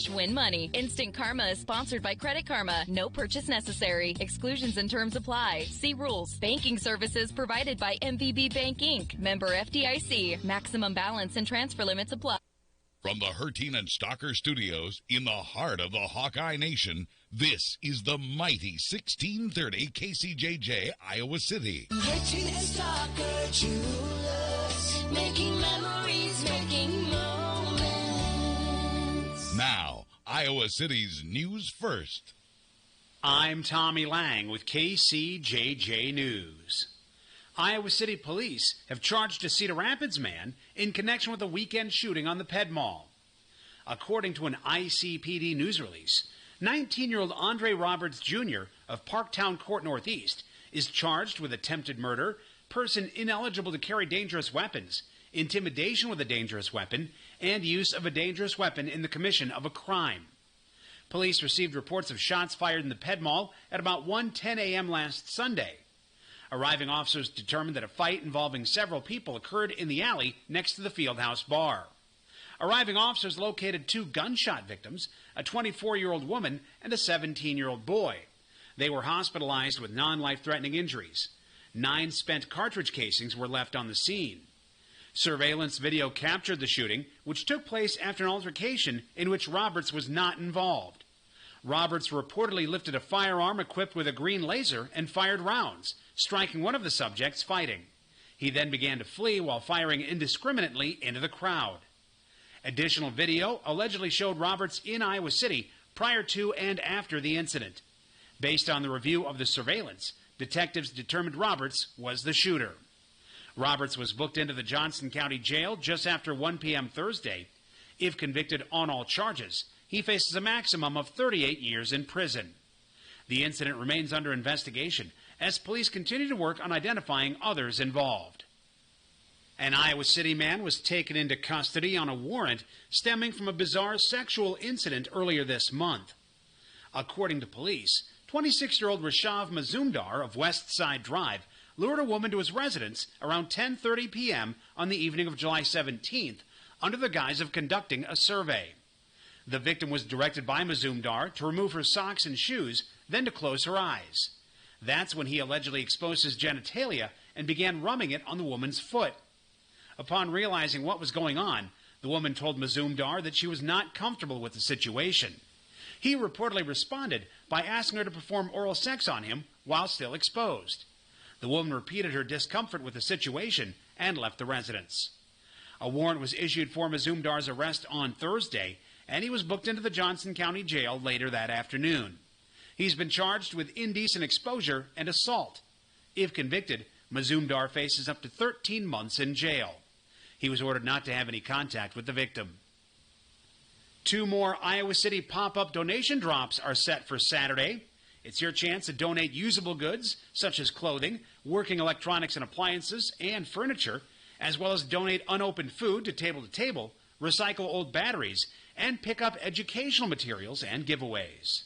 /win money. Instant Karma is sponsored by Credit Karma. No purchase necessary. Exclusions and terms apply. See rules. Banking services provided by MVB Bank Inc. Member FDIC. Maximum balance and transfer limits apply. From the Hertine and Stalker Studios in the heart of the Hawkeye Nation, this is the mighty 1630 KCJJ, Iowa City. Hertine and Stalker Jewelers, making memories, making moments. Now, Iowa City's news first. I'm Tommy Lang with KCJJ News. Iowa City Police have charged a Cedar Rapids man in connection with a weekend shooting on the Ped Mall. According to an ICPD news release, 19-year-old Andre Roberts Jr. of Parktown Court Northeast is charged with attempted murder, person ineligible to carry dangerous weapons, intimidation with a dangerous weapon, and use of a dangerous weapon in the commission of a crime. Police received reports of shots fired in the Ped Mall at about 1:10 a.m. last Sunday. Arriving officers determined that a fight involving several people occurred in the alley next to the Fieldhouse Bar. Arriving officers located two gunshot victims, a 24-year-old woman and a 17-year-old boy. They were hospitalized with non-life-threatening injuries. 9 spent cartridge casings were left on the scene. Surveillance video captured the shooting, which took place after an altercation in which Roberts was not involved. Roberts reportedly lifted a firearm equipped with a green laser and fired rounds, striking one of the subjects fighting. He then began to flee while firing indiscriminately into the crowd. Additional video allegedly showed Roberts in Iowa City prior to and after the incident. Based on the review of the surveillance, detectives determined Roberts was the shooter. Roberts was booked into the Johnson County Jail just after 1 p.m. Thursday. If convicted on all charges, he faces a maximum of 38 years in prison. The incident remains under investigation as police continue to work on identifying others involved. An Iowa City man was taken into custody on a warrant stemming from a bizarre sexual incident earlier this month. According to police, 26-year-old Rashav Mazumdar of West Side Drive lured a woman to his residence around 10:30 p.m. on the evening of July 17th under the guise of conducting a survey. The victim was directed by Mazumdar to remove her socks and shoes, then to close her eyes. That's when he allegedly exposed his genitalia and began rubbing it on the woman's foot. Upon realizing what was going on, the woman told Mazumdar that she was not comfortable with the situation. He reportedly responded by asking her to perform oral sex on him while still exposed. The woman repeated her discomfort with the situation and left the residence. A warrant was issued for Mazumdar's arrest on Thursday, and he was booked into the Johnson County Jail later that afternoon. He's been charged with indecent exposure and assault. If convicted, Mazumdar faces up to 13 months in jail. He was ordered not to have any contact with the victim. 2 more Iowa City pop-up donation drops are set for Saturday. It's your chance to donate usable goods, such as clothing, working electronics and appliances, and furniture, as well as donate unopened food to Table, recycle old batteries, and pick up educational materials and giveaways.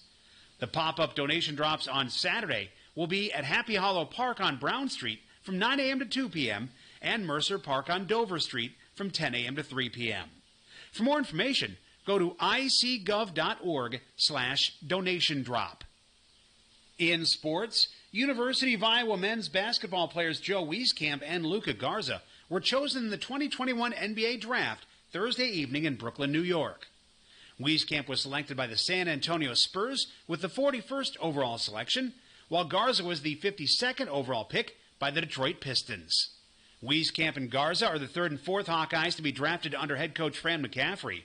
The pop-up donation drops on Saturday will be at Happy Hollow Park on Brown Street from 9 a.m. to 2 p.m. and Mercer Park on Dover Street from 10 a.m. to 3 p.m. For more information, go to icgov.org/donation drop. In sports, University of Iowa men's basketball players Joe Wieskamp and Luka Garza were chosen in the 2021 NBA Draft Thursday evening in Brooklyn, New York. Wieskamp was selected by the San Antonio Spurs with the 41st overall selection, while Garza was the 52nd overall pick by the Detroit Pistons. Wieskamp and Garza are the 3rd and 4th Hawkeyes to be drafted under head coach Fran McCaffrey.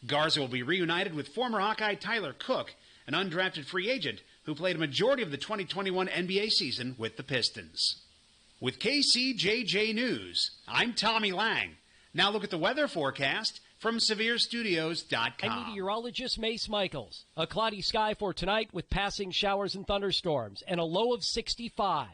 Garza will be reunited with former Hawkeye Tyler Cook, an undrafted free agent who played a majority of the 2021 NBA season with the Pistons. With KCJJ News, I'm Tommy Lang. Now look at the weather forecast from SevereStudios.com. I'm meteorologist Mace Michaels. A cloudy sky for tonight with passing showers and thunderstorms and a low of 65.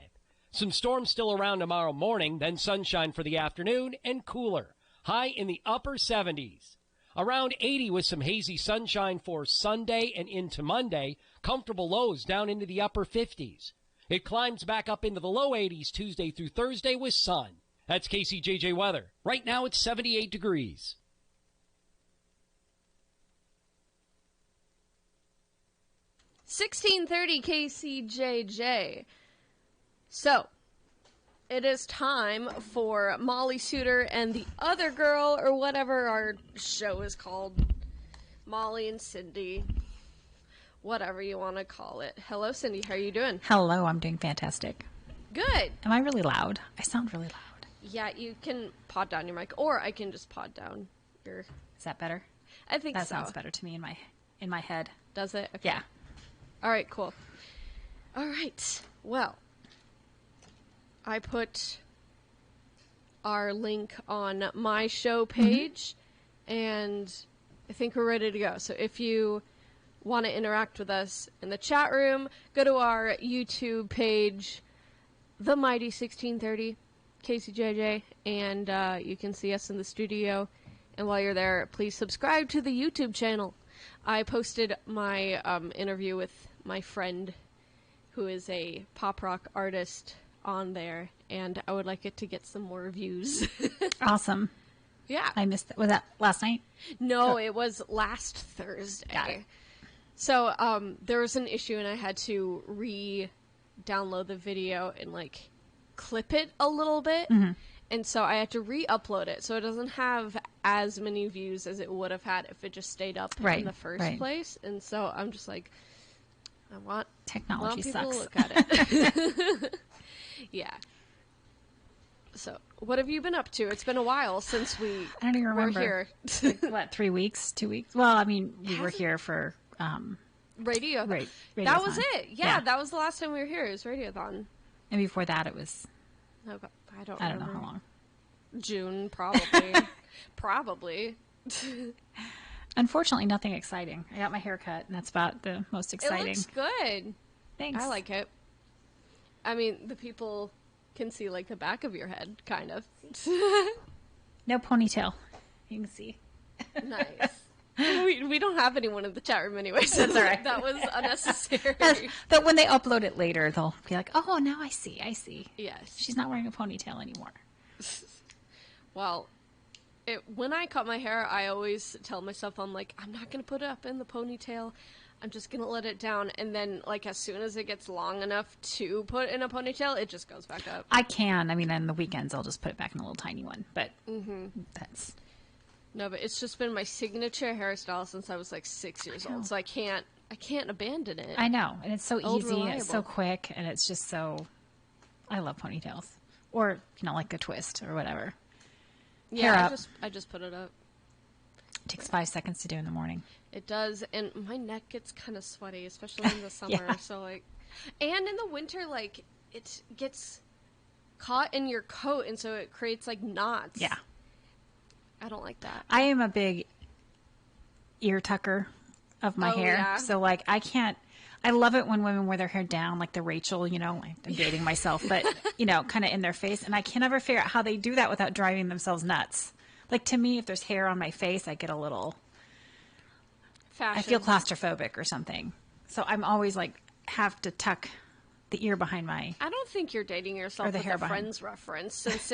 Some storms still around tomorrow morning, then sunshine for the afternoon and cooler. High in the upper 70s. Around 80 with some hazy sunshine for Sunday and into Monday. Comfortable lows down into the upper 50s. It climbs back up into the low 80s Tuesday through Thursday with sun. That's KCJJ weather. Right now it's 78 degrees. 1630 KCJJ. So, it is time for Molly Suter and the other girl, or whatever our show is called. Molly and Cindy. Whatever you want to call it. Hello, Cindy. How are you doing? Hello, I'm doing fantastic. Good. Am I really loud? I sound really loud. Yeah, you can pod down your mic, or I can just pod down your... Is that better? I think that so. That sounds better to me in my head. Does it? Okay. Yeah. All right, cool. All right. Well, I put our link on my show page, and I think we're ready to go. So if you want to interact with us in the chat room, go to our YouTube page, The Mighty 1630 KCJJ, and you can see us in the studio. And while you're there, please subscribe to the YouTube channel. I posted my interview with my friend, who is a pop rock artist, on there, and I would like it to get some more views. Awesome. Yeah. I missed it. Was that last night? No, it was last Thursday. Got it. So there was an issue, and I had to re-download the video and, like, clip it a little bit. Mm-hmm. And so I had to re-upload it, so it doesn't have as many views as it would have had if it just stayed up in the first place. And so I'm just like, I want technology people sucks. to look at it. Yeah. So, what have you been up to? It's been a while since we I don't even remember. were here. Like, what, 3 weeks? 2 weeks? Well, I mean, we were here for Radio. Radiothon. That was it. Yeah, that was the last time we were here. It was Radiothon. And before that, it was... Okay. I don't know how long. June, probably. Probably. Unfortunately, nothing exciting. I got my hair cut, and that's about the most exciting. It looks good. Thanks. I like it. I mean, the people can see, like, the back of your head, kind of. No ponytail. You can see. Nice. We don't have anyone in the chat room anyway, so that's all right. That was unnecessary. But when they upload it later, they'll be like, oh, now I see. Yes. She's not wearing a ponytail anymore. Well, when I cut my hair, I always tell myself, I'm like, I'm not going to put it up in the ponytail. I'm just going to let it down. And then, like, as soon as it gets long enough to put in a ponytail, it just goes back up. I can. I mean, on the weekends, I'll just put it back in a little tiny one. But that's... No, but it's just been my signature hairstyle since I was, like, 6 years old. So I can't abandon it. I know. And it's so easy. Reliable. And it's so quick. And it's just so... I love ponytails. Or, like a twist or whatever. Yeah, Hair up. I just put it up. It takes 5 seconds to do in the morning. It does, and my neck gets kind of sweaty, especially in the summer. Yeah. So, like, and in the winter, like, it gets caught in your coat, and so it creates, like, knots. Yeah. I don't like that. I am a big ear tucker of my hair. Yeah. So, like, I love it when women wear their hair down, like the Rachel, I'm dating myself, but, kind of in their face. And I can never figure out how they do that without driving themselves nuts. Like, to me, if there's hair on my face, I get a little... Fashion. I feel claustrophobic or something. So I'm always, like, have to tuck the ear behind my... I don't think you're dating yourself or the with hair a behind. Friends reference, since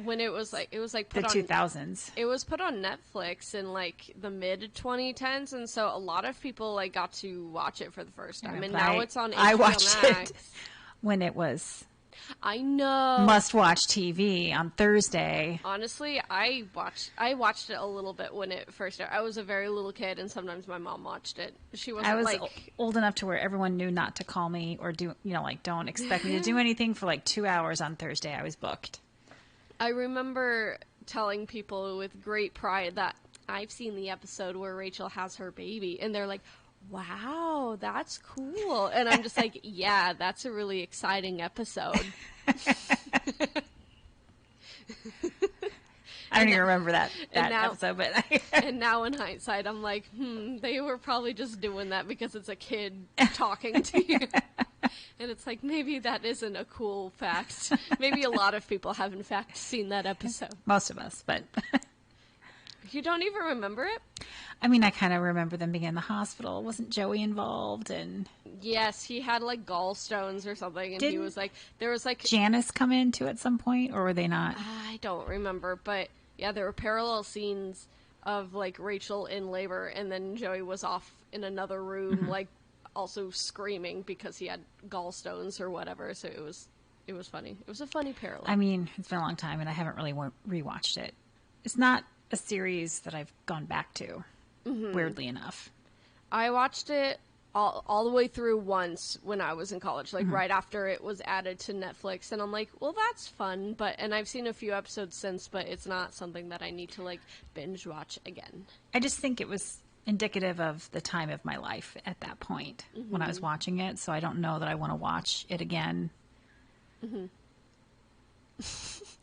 when it was put the on... 2000s. It was put on Netflix in, like, the mid-2010s, and so a lot of people, like, got to watch it for the first time, and now it's on HBO I watched Max. it when it was I know. must-watch TV on Thursday. Honestly, I watched it a little bit when it first aired. I was a very little kid, and sometimes my mom watched it. She wasn't I was like... old enough to where everyone knew not to call me or do, don't expect me to do anything for, like, 2 hours on Thursday. I was booked. I remember telling people with great pride that I've seen the episode where Rachel has her baby, and they're like, wow, that's cool. And I'm just like, yeah, that's a really exciting episode. I don't even remember that now, episode, but and now in hindsight, I'm like, they were probably just doing that because it's a kid talking to you. And it's like, maybe that isn't a cool fact. Maybe a lot of people have, in fact, seen that episode. Most of us, but... You don't even remember it? I mean, I kind of remember them being in the hospital. Wasn't Joey involved? And yes, he had, like, gallstones or something, and he was like, there was, like... Janice come into at some point, or were they not? I don't remember, but, yeah, there were parallel scenes of, like, Rachel in labor, and then Joey was off in another room, like, also screaming because he had gallstones or whatever. So it was funny. It was a funny parallel. I mean, it's been a long time, and I haven't really rewatched it. It's not a series that I've gone back to, weirdly enough. I watched it all the way through once when I was in college, like right after it was added to Netflix, and I'm like, well, that's fun, and I've seen a few episodes since, but it's not something that I need to, like, binge watch again. I just think it was indicative of the time of my life at that point when I was watching it, so I don't know that I want to watch it again.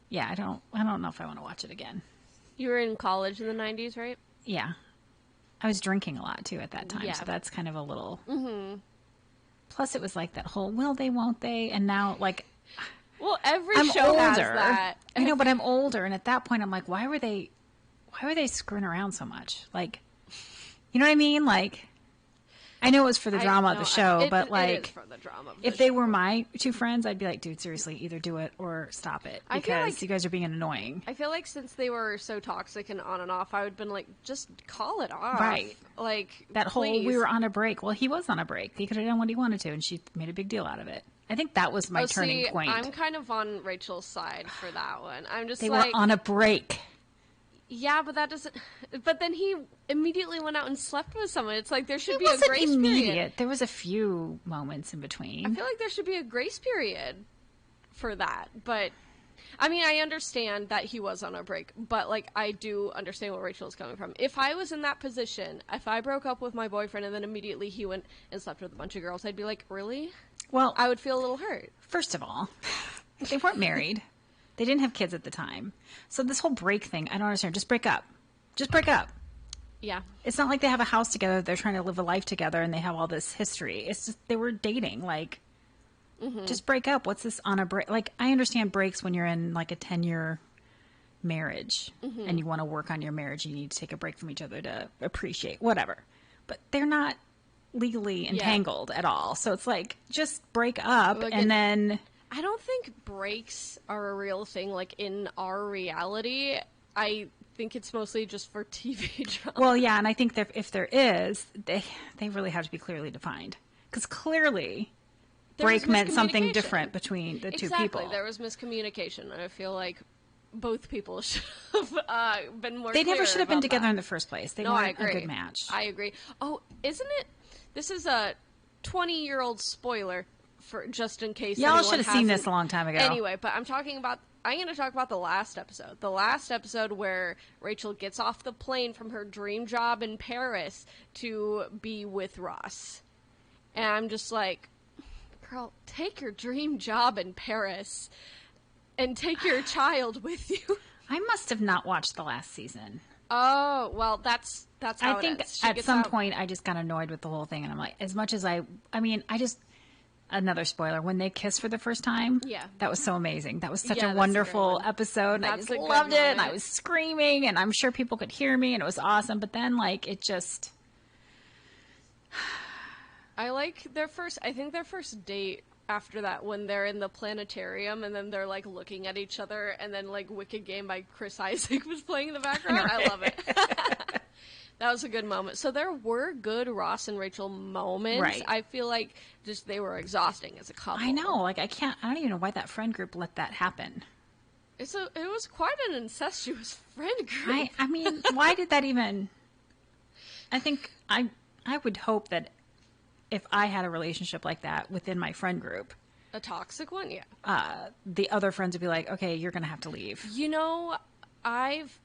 Yeah, I don't know if I want to watch it again. You were in college in the 90s, right? Yeah. I was drinking a lot, too, at that time, so that's kind of a little... Plus, it was like that whole, will they, won't they? And now, like... Well, every I'm show older. has that. I know, but I'm older, and at that point, I'm like, why were they screwing around so much? Like, you know what I mean? Like, I know it was for the drama of the show, but like, it is for the drama of if the they show. were my two friends, I'd be like, dude, seriously, either do it or stop it, I feel because like- you guys are being annoying. I feel like since they were so toxic and on and off, I would have been like, just call it off. Right. Like, That whole, please. we were on a break. Well, he was on a break. He could have done what he wanted to, and she made a big deal out of it. I think that was my turning point. I'm kind of on Rachel's side for that one. I'm just They like, were on a break. yeah, but that doesn't. But then he immediately went out and slept with someone. It's like there should It be a wasn't grace immediate. period. There was a few moments in between. I feel like there should be a grace period for that. But I mean, I understand that he was on a break, but like I do understand where Rachel is coming from. If I was in that position, if I broke up with my boyfriend and then immediately he went and slept with a bunch of girls, I'd be like, really? Well, I would feel a little hurt. first of all, they weren't married. They didn't have kids at the time. So this whole break thing, I don't understand. Just break up. Just break up. Yeah. It's not like they have a house together. They're trying to live a life together and they have all this history. It's just they were dating. Like, just break up. What's this on a break? Like, I understand breaks when you're in like a 10-year marriage and you want to work on your marriage. You need to take a break from each other to appreciate whatever. But they're not legally entangled at all. So it's like, just break up Like and then... I don't think breaks are a real thing, like, in our reality. I think it's mostly just for TV drama. Well, yeah, and I think that if there is, they really have to be clearly defined. Because clearly, There was break meant something miscommunication. different between the two people. Exactly, there was miscommunication, and I feel like both people should have been more They never clear should have been about together that. in the first place. They No, I weren't a agree. good match. I agree. Oh, isn't it? This is a 20-year-old spoiler for just in case. Y'all anyone should have seen this hasn't- a long time ago. Anyway, but I'm going to talk about the last episode. The last episode where Rachel gets off the plane from her dream job in Paris to be with Ross. And I'm just like, girl, take your dream job in Paris and take your child with you. I must have not watched the last season. Oh, well, that's how I think it ends. She at gets some out- point I just got annoyed with the whole thing, and I'm like, as much as I just, another spoiler, when they kiss for the first time, Yeah. that was so amazing. That was such Yeah, a that's a wonderful great one. episode. And I That's just a good loved it, and I moment. was screaming, and I'm sure people could hear me, and it was awesome. But then, like, it just, I like I think their first date after that, when they're in the planetarium and then they're like looking at each other, and then like Wicked Game by Chris Isaac was playing in the background. I love it. That was a good moment. So there were good Ross and Rachel moments. Right. I feel like just they were exhausting as a couple. I know, like, I don't even know why that friend group let that happen. It was quite an incestuous friend group. I mean, why did that even? I think I would hope that if I had a relationship like that within my friend group, A toxic one, yeah. the other friends would be like, okay, you're going to have to leave. You know, I've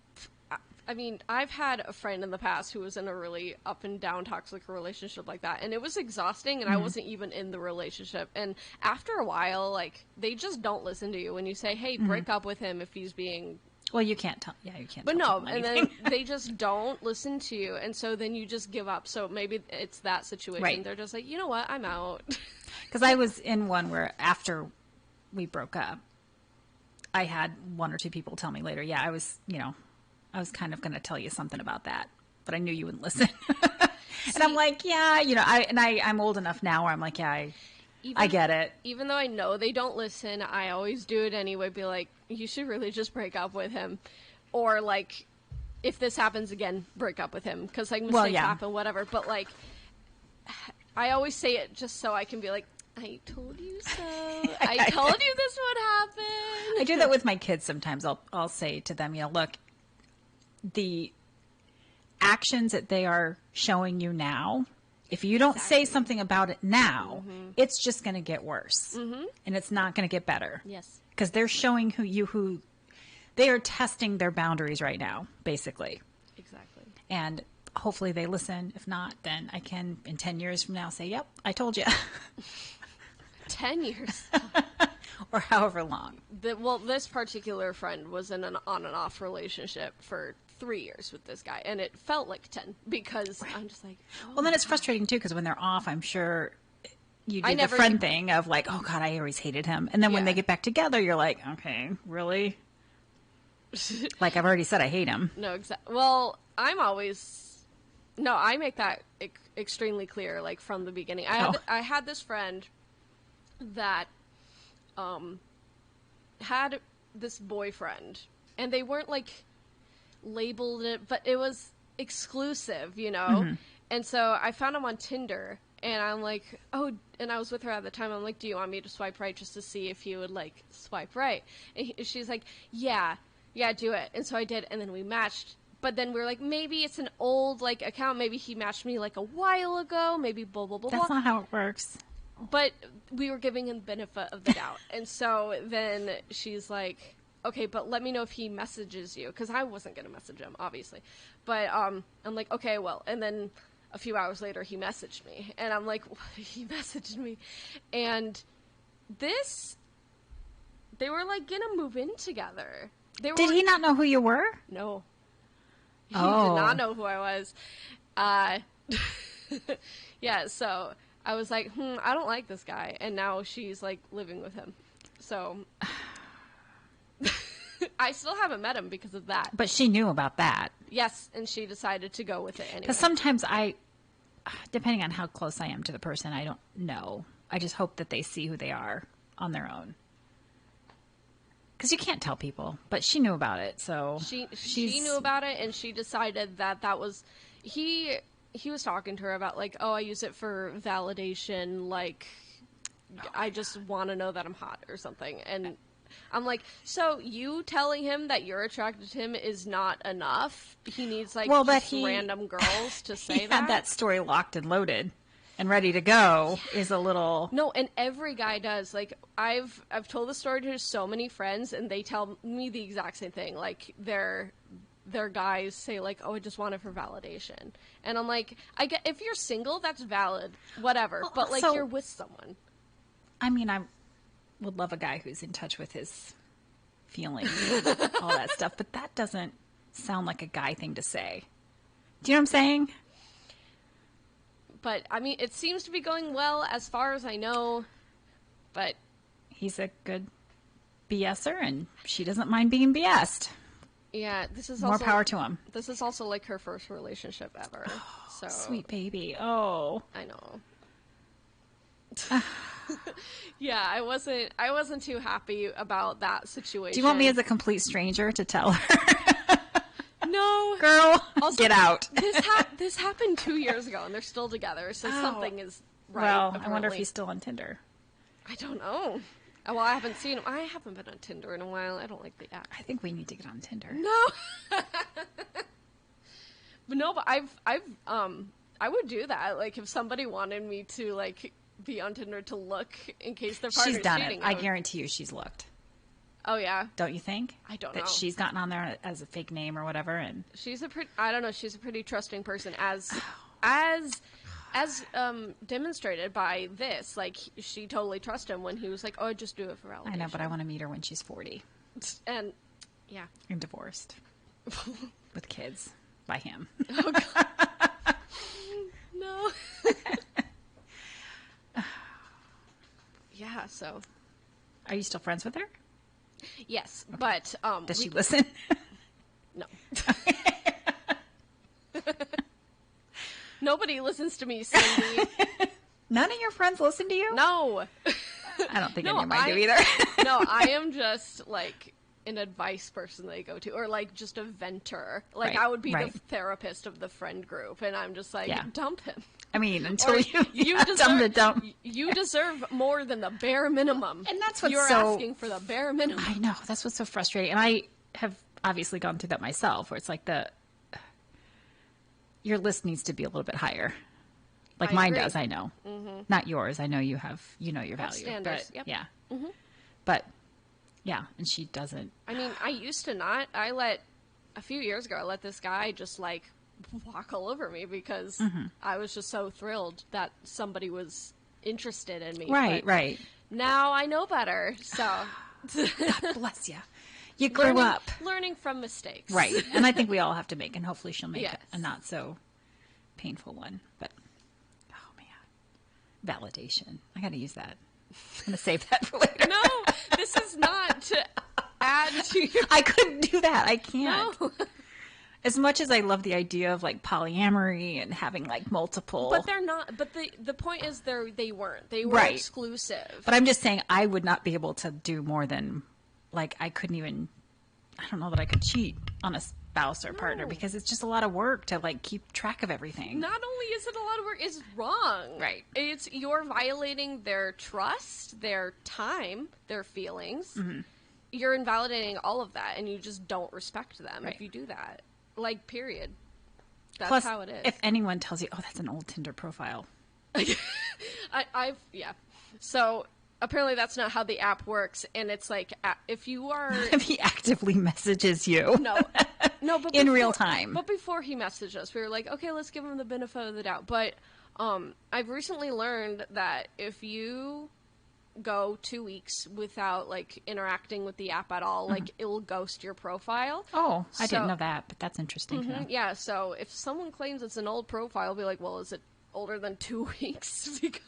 had a friend in the past who was in a really up and down toxic relationship like that, and it was exhausting, and I wasn't even in the relationship. And after a while, like, they just don't listen to you when you say, hey, break up with him if he's being... Well, you can't tell. Yeah, you can't. But tell no, people and then anything. they just don't listen to you, and so then you just give up. So maybe it's that situation. Right. They're just like, you know what, I'm out. Because I was in one where after we broke up, I had one or two people tell me later, yeah, I was kind of going to tell you something about that, but I knew you wouldn't listen. And I'm like, yeah, I'm old enough now where I'm like, yeah, I get it. Even though I know they don't listen, I always do it anyway. Be like, you should really just break up with him. Or, like, if this happens again, break up with him. Because, like, mistakes yeah. happen, whatever. But, like, I always say it just so I can be like, I told you so. I told you this would happen. I do that with my kids sometimes. I'll say to them, look, the actions that they are showing you now, if you don't say something about it now, it's just going to get worse. And it's not going to get better. Yes. Because they're showing who they are testing their boundaries right now, basically. Exactly. And hopefully they listen. If not, then I can, in 10 years from now, say, yep, I told you. 10 years. Or however long. This particular friend was in an on and off relationship for 3 years with this guy, and it felt like 10 because I'm just like, well, then it's frustrating too, because when they're off, I'm sure you do the friend thing of like, oh God, I always hated him. And then when they get back together, you're like, okay, really? Like I've already said I hate him. No, exactly. Well, I make that extremely clear, like from the beginning. I had this friend that had this boyfriend, and they weren't like labeled it, but it was exclusive, And so I found him on Tinder, and I'm like, and I was with her at the time. I'm like, do you want me to swipe right just to see if you would like swipe right? And she's like, yeah, do it. And so I did, and then we matched. But then we were like, maybe it's an old like account. Maybe he matched me like a while ago. Maybe blah blah blah. That's not how it works. But we were giving him the benefit of the doubt. And so then she's like, okay, but let me know if he messages you. Because I wasn't going to message him, obviously. But I'm like, okay, well. And then a few hours later, he messaged me. And I'm like, what? He messaged me. And they were like going to move in together. Did he not know who you were? No. He did not know who I was. Yeah, so I was like, I don't like this guy. And now she's like living with him. So I still haven't met him because of that. But she knew about that. Yes, and she decided to go with it anyway. Because sometimes depending on how close I am to the person, I don't know. I just hope that they see who they are on their own. Because you can't tell people, but she knew about it, so she knew about it, and she decided that was he was talking to her about like, I use it for validation, like I just want to know that I'm hot or something. And I'm like, so you telling him that you're attracted to him is not enough? He needs like random girls to say that. Had that story locked and loaded and ready to go is a little... No, and every guy does. Like, I've told the story to so many friends, and they tell me the exact same thing. Like, their guys say, like, I just want it for validation. And I'm like, if you're single, that's valid. Whatever. Well, but, like, you're with someone. I mean, I would love a guy who's in touch with his feelings, all that stuff. But that doesn't sound like a guy thing to say. Do you know what I'm saying? But, I mean, it seems to be going well as far as I know, but... He's a good BSer, and she doesn't mind being BS'd. Yeah, this is more power to him. This is also, like, her first relationship ever, so... Sweet baby. Oh. I know. Yeah, I wasn't too happy about that situation. Do you want me as a complete stranger to tell her? No. Girl, also, get out. This happened 2 years ago, and they're still together, so something is right. Well, apparently. I wonder if he's still on Tinder. I don't know. Well, I haven't seen him. I haven't been on Tinder in a while. I don't like the app. I think we need to get on Tinder. No. But I would do that. Like, if somebody wanted me to, like, be on Tinder to look in case their partner's cheating. She's done cheating, it. I guarantee you she's looked. Oh, yeah? Don't you think? I don't know. That she's gotten on there as a fake name or whatever, and... I don't know, she's a pretty trusting person, as demonstrated by this. Like, she totally trusts him when he was like, just do it for validation. I know, but I want to meet her when she's 40. And, yeah. And divorced. With kids. By him. Oh, God. No. Yeah, so... Are you still friends with her? Yes, but... Does she listen? No. Nobody listens to me, Cindy. None of your friends listen to you? No. I don't think any of mine do either. No, I am just, like... an advice person they go to, or like just a venter. Like Right, I would be right. the therapist of the friend group, and I'm just like, Yeah. dump him. I mean, until Or you tell them to dump. you deserve more than the bare minimum. And that's what's you're so- asking for the bare minimum. I know, that's what's so frustrating. And I have obviously gone through that myself, where it's like your list needs to be a little bit higher. Like I mine agree. does, I know. Not yours. I know you have, your Have value. standards, But, yep. yeah. But, yeah, and she doesn't. I mean, I used to not. A few years ago, I let this guy just like walk all over me because I was just so thrilled that somebody was interested in me. Right, But right. now I know better, so God bless you. You grew up. learning from mistakes. Right. And I think we all have to make, and hopefully she'll make Yes. a not so painful one. But, oh man. Validation. I got to use that. I'm going to save that for later. No, this is not to add to your. I couldn't do that. I can't. No. As much as I love the idea of like polyamory and having like multiple. But they're not. But the point is, they weren't. They were Right. exclusive. But I'm just saying I would not be able to do more than, like, I couldn't even, I don't know that I could cheat on a spouse or partner because it's just a lot of work to like keep track of everything. Not only is it a lot of work, it's wrong. Right. You're violating their trust, their time, their feelings. Mm-hmm. You're invalidating all of that, and you just don't respect them Right. if you do that. Like, period. That's Plus, how it is. if anyone tells you, oh, that's an old Tinder profile. Yeah. So apparently that's not how the app works, and it's like if you are If he actively messages you. no, but In real time. But before he messaged us, we were like, okay, let's give him the benefit of the doubt. But I've recently learned that if you go 2 weeks without like interacting with the app at all, like it'll ghost your profile. Oh, I So- didn't know that, but that's interesting to know. Yeah, so if someone claims it's an old profile, I'll be like, well, is it older than 2 weeks? Because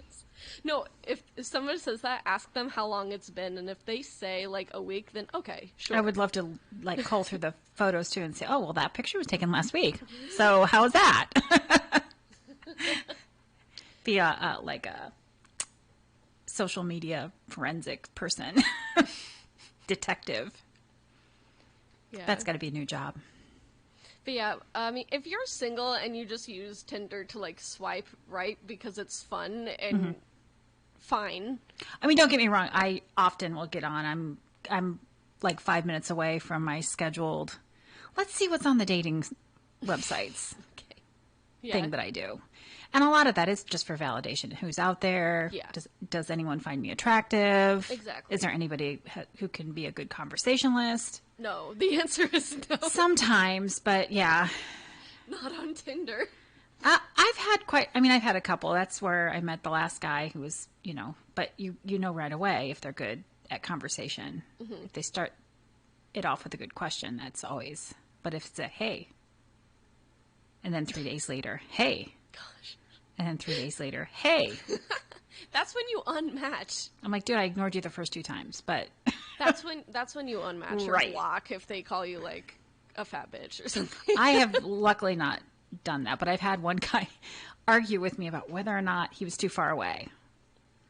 no, if somebody says that, ask them how long it's been, and if they say like a week, then okay, sure. I would love to like cull through the photos too and say, oh, well, that picture was taken last week. So how's that? Be like a social media forensic person, detective. Yeah. That's got to be a new job. But yeah, I mean, if you're single and you just use Tinder to like swipe right because it's fun and fine. I mean, don't get me wrong. I often will get on. I'm like 5 minutes away from my scheduled. Let's see what's on the dating websites Okay. Yeah. thing that I do, and a lot of that is just for validation. Who's out there? Yeah. Does anyone find me attractive? Exactly. Is there anybody who can be a good conversationalist? No, the answer is no. Sometimes, but yeah. Not on Tinder. I've had a couple. That's where I met the last guy who was, but you know right away if they're good at conversation. If they start it off with a good question, that's always, but if it's a, hey, and then 3 days later, hey, Gosh. and then 3 days later, hey, That's when you unmatch. I'm like, dude, I ignored you the first 2 times, but That's when you unmatch or Right. block if they call you like a fat bitch or something. I have luckily not done that, but I've had one guy argue with me about whether or not he was too far away.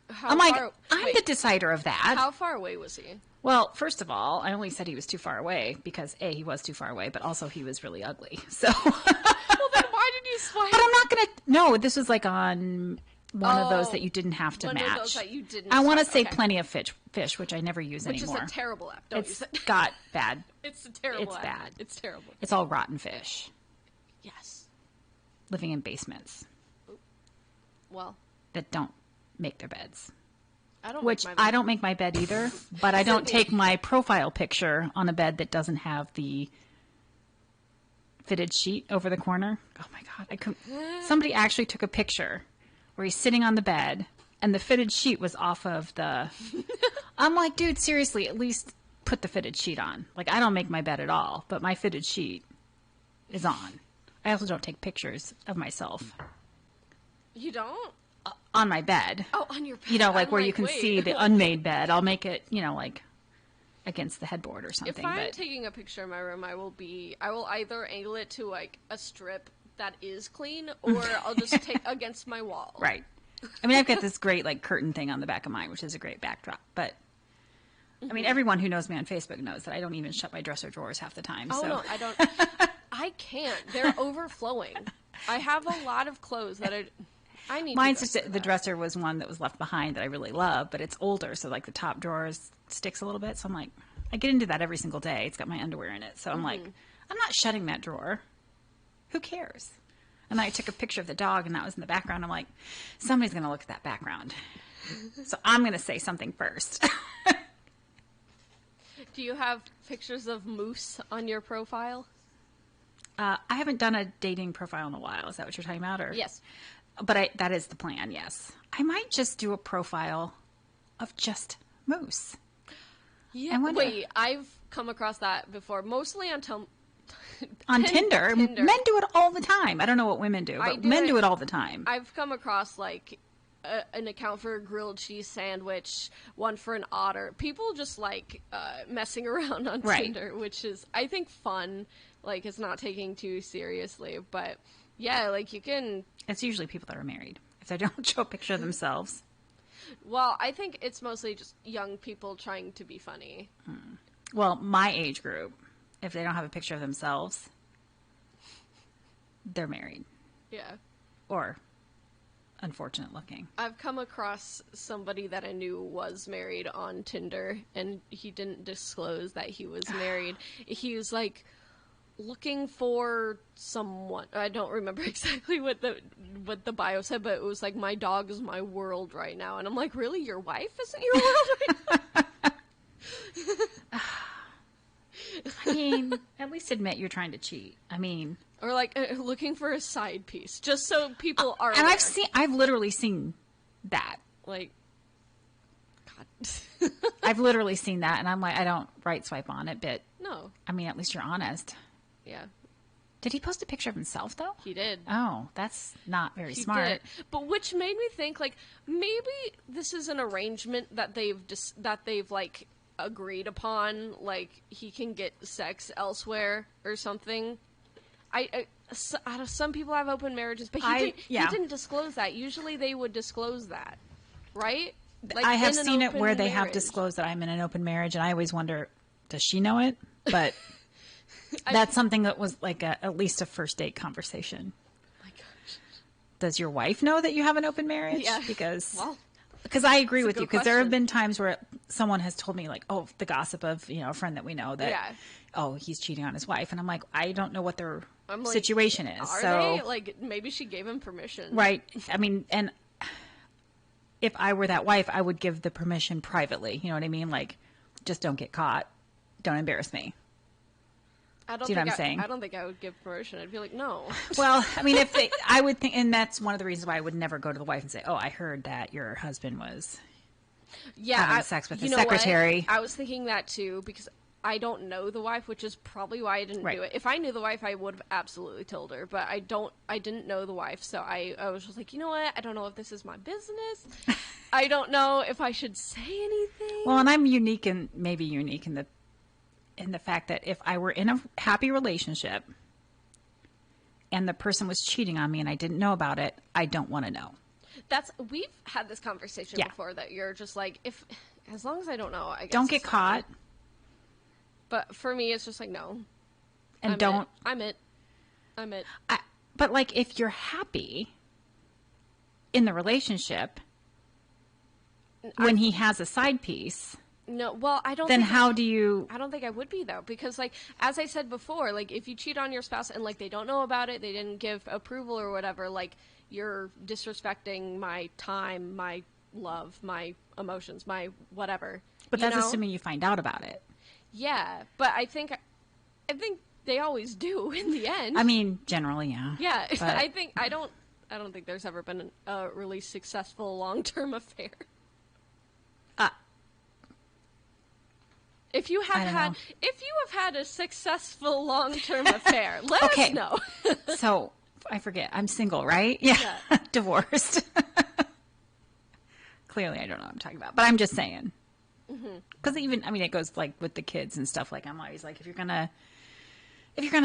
How I'm like, far- I'm wait, the decider of that. How far away was he? Well, first of all, I only said he was too far away because A, he was too far away, but also he was really ugly. So, Well, then why did you swipe? but I'm not going to, no, this was like on one of those Oh, that you didn't have to one of match. those that you didn't I want to swipe, say okay. Plenty of Fish, which I never use Which anymore. is a terrible app. Don't use It's it. got bad. It's a terrible it's app. bad. It's terrible. It's all rotten fish Yes. living in basements Well, that don't make their beds. I don't. Which make my I don't make my bed either, but I don't take my profile picture on a bed that doesn't have the fitted sheet over the corner. Oh my God. I couldn't. Somebody actually took a picture where he's sitting on the bed and the fitted sheet was off of the. I'm like, dude, seriously, at least put the fitted sheet on. Like, I don't make my bed at all, but my fitted sheet is on. I also don't take pictures of myself You don't? on my bed. Oh, on your bed. You know, like I'm where you can wait. see the unmade bed. I'll make it, like against the headboard or If something. I'm But taking a picture of my room, I will either angle it to like a strip that is clean, or I'll just take against my wall. right. I mean, I've got this great like curtain thing on the back of mine, which is a great backdrop. But I mean, everyone who knows me on Facebook knows that I don't even shut my dresser drawers half the time. Oh, so. no, I don't. I can't. They're overflowing. I have a lot of clothes that I need Mine's to just the dresser was one that was left behind that I really love, but it's older, so like the top drawers sticks a little bit. So I'm like, I get into that every single day. It's got my underwear in it, so I'm like, I'm not shutting that drawer. Who cares? And then I took a picture of the dog, and that was in the background. I'm like, somebody's going to look at that background, so I'm going to say something first. Do you have pictures of moose on your profile? I haven't done a dating profile in a while. Is that what you're talking about? Or Yes. But that is the plan, yes. I might just do a profile of just moose. Yeah. Wait, I've come across that before, mostly on on Tinder. Men do it all the time. I don't know what women do, but men do it all the time. I've come across, like, an account for a grilled cheese sandwich, one for an otter. People just like messing around on Tinder, which is, I think, fun. Like, it's not taking too seriously, but yeah, like, you can. It's usually people that are married if they don't show a picture of themselves. Well, I think it's mostly just young people trying to be funny. Well, my age group, if they don't have a picture of themselves, they're married. Yeah. Or unfortunate looking. I've come across somebody that I knew was married on Tinder, and he didn't disclose that he was married. He was like looking for someone. I don't remember exactly what the bio said, but it was like, my dog is my world right now. And I'm like, really? Your wife isn't your world right now? I mean, at least admit you're trying to cheat. I mean, or like looking for a side piece, just so people are. And aware. I've literally seen that. Like, God. I've literally seen that, and I'm like, I don't right swipe on it, but No. I mean, at least you're honest. Yeah. Did he post a picture of himself though? He did. Oh, that's not very He smart. did. But which made me think, like, maybe this is an arrangement that they've like agreed upon, like he can get sex elsewhere or something. Some people have open marriages, but he didn't disclose that. Usually they would disclose that, right? Like, I have seen it where they have marriage. disclosed that I'm in an open marriage, and I always wonder, does she know it? But that's something that was like at least a first date conversation. My gosh. Does your wife know that you have an open marriage? Yeah. Because I agree with a you, good because there have question. been times where someone has told me, like, oh, the gossip of, a friend that we know that, oh, he's cheating on his wife. And I'm like, I don't know what their situation is. Are so they? Like, maybe she gave him permission. Right. I mean, and if I were that wife, I would give the permission privately. You know what I mean? Like, just don't get caught. Don't embarrass me. I don't See think what I'm saying? I don't think I would give permission. I'd be like, no. Well, I mean, I would think, and that's one of the reasons why I would never go to the wife and say, oh, I heard that your husband was having sex with his secretary. I was thinking that too, because I don't know the wife, which is probably why I didn't do it. If I knew the wife, I would have absolutely told her, but I didn't know the wife, so I was just like, you know what? I don't know if this is my business. I don't know if I should say anything. Well, and I'm unique in the fact that if I were in a happy relationship and the person was cheating on me and I didn't know about it, I don't want to know. We've had this conversation before, that you're just like, as long as I don't know, I guess. Don't get caught. But for me, it's just like, no. And I'm it. But like, if you're happy in the relationship when he has a side piece. No, well, I don't. Then how do you? I don't think I would be, though, because, like, as I said before, like, if you cheat on your spouse and, like, they don't know about it, they didn't give approval or whatever, like, you're disrespecting my time, my love, my emotions, my whatever. But that's assuming you find out about it. Yeah, but I think they always do in the end. I mean, generally, yeah. Yeah, but I don't think there's ever been a really successful long-term affair. If you have had a successful long-term affair, let us know. So, I forget. I'm single, right? Yeah. Divorced. Clearly, I don't know what I'm talking about, but I'm just saying. Because it goes like with the kids and stuff. Like, I'm always like, if you're gonna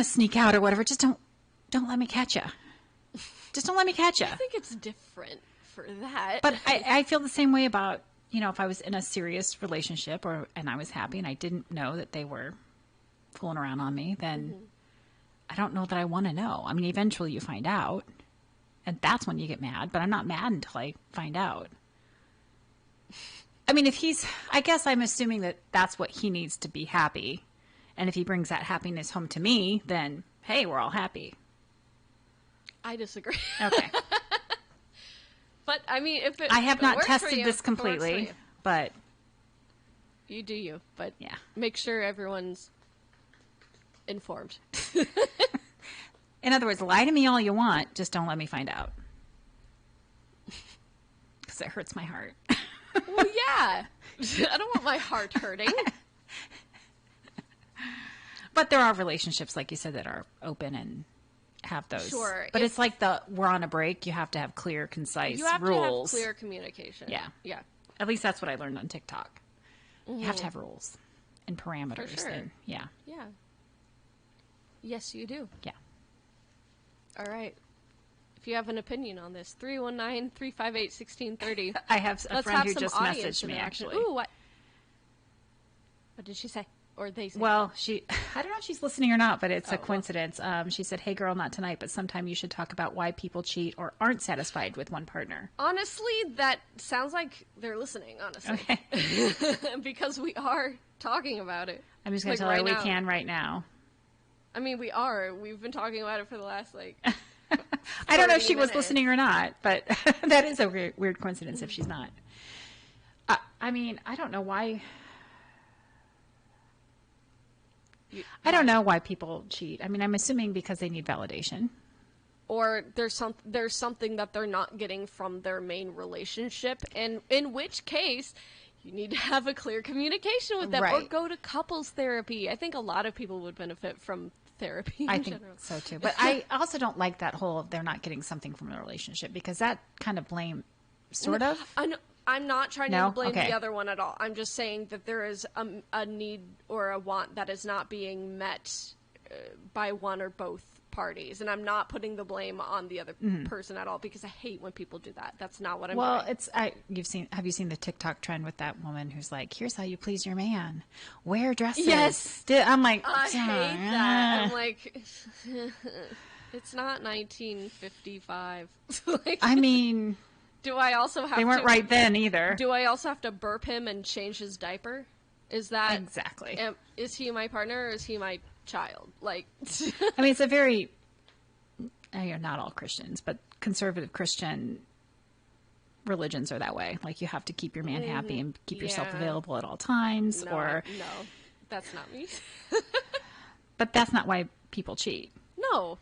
sneak out or whatever, just don't let me catch you. Just don't let me catch you. I think it's different for that. But I feel the same way about if I was in a serious relationship and I was happy and I didn't know that they were fooling around on me, then I don't know that I want to know. I mean, eventually you find out, and that's when you get mad, but I'm not mad until I find out. I mean, I guess I'm assuming that that's what he needs to be happy. And if he brings that happiness home to me, then, hey, we're all happy. I disagree. Okay. But, I mean, I have not tested this completely, but... You do you, but yeah. Make sure everyone's informed. In other words, lie to me all you want, just don't let me find out. Because it hurts my heart. Well, yeah. I don't want my heart hurting. But there are relationships, like you said, that are open and have those. Sure. But it's like we're on a break. You have to have clear, concise rules. You have to have clear communication. Yeah. Yeah. At least that's what I learned on TikTok. You have to have rules and parameters. For sure. And, yeah. Yeah. Yes, you do. Yeah. All right. If you have an opinion on this, 319-358-1630. I have a friend who just audience messaged me, interaction. actually. Ooh, what did she say? Or they say? Well, I don't know if she's listening or not, but it's a coincidence. She said, hey, girl, not tonight, but sometime you should talk about why people cheat or aren't satisfied with one partner. Honestly, that sounds like they're listeing, honestly. Okay. Because we are talking about it. I'm just going to tell her we can right now. I mean, we are. We've been talking about it for the last, I don't know if she was listening or not, but that is a weird coincidence if she's not. I mean, I don't know why... I don't know why people cheat. I mean, I'm assuming because they need validation. Or there's something that they're not getting from their main relationship, and in which case you need to have a clear communication with them, or go to couples therapy. I think a lot of people would benefit from therapy in general. So too. But I also don't like that whole they're not getting something from the relationship, because that kind of blame, sort of. I'm not trying to blame the other one at all. I'm just saying that there is a need or a want that is not being met by one or both parties. And I'm not putting the blame on the other person at all, because I hate when people do that. That's not what I'm doing. Well, have you seen the TikTok trend with that woman who's like, here's how you please your man. Wear dresses. Yes. I'm like, I hate that. I'm like, it's not 1955. I mean... Do I also have They weren't right then either. Do I also have to burp him and change his diaper? Is that... Exactly. Is he my partner or is he my child? I mean, it's a very... not all Christians, but conservative Christian religions are that way. Like, you have to keep your man happy and keep yourself available at all times. No, that's not me. But that's not why people cheat. No.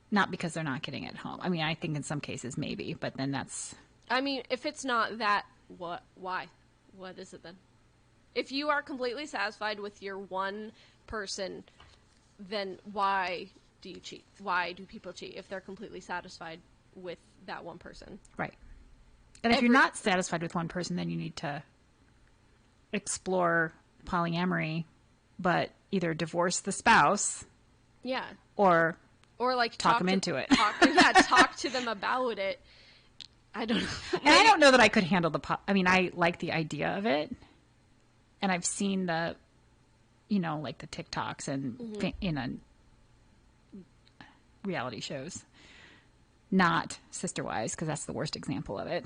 Not because they're not getting it home. I mean, I think in some cases maybe, but then that's... I mean, if it's not that, why? What is it then? If you are completely satisfied with your one person, then why do you cheat? Why do people cheat if they're completely satisfied with that one person? Right. And if you're not satisfied with one person, then you need to explore polyamory, but either divorce the spouse... Yeah. Or talk them into it. Talk to them about it. I don't know. And I don't know that I could handle I like the idea of it. And I've seen the TikToks and, reality shows. Not Sister Wives, because that's the worst example of it.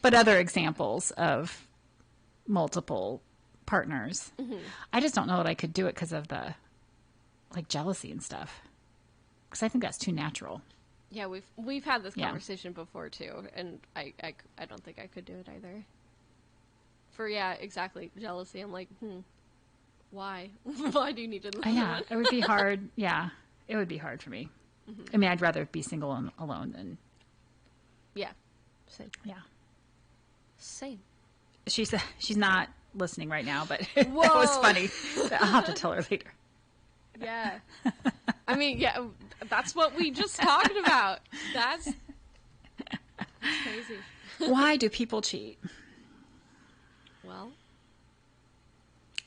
But other examples of multiple partners. Mm-hmm. I just don't know that I could do it because of the, jealousy and stuff. Because I think that's too natural. Yeah, we've had this conversation before too, and I don't think I could do it either. Exactly, jealousy. I'm like, why? Why do you need to? Yeah, it would be hard. Yeah, it would be hard for me. Mm-hmm. I mean, I'd rather be single and alone than. Yeah, same. Yeah, same. She's not listening right now, but that was funny. I'll have to tell her later. Yeah. I mean, yeah, that's what we just talked about. That's crazy. Why do people cheat? Well,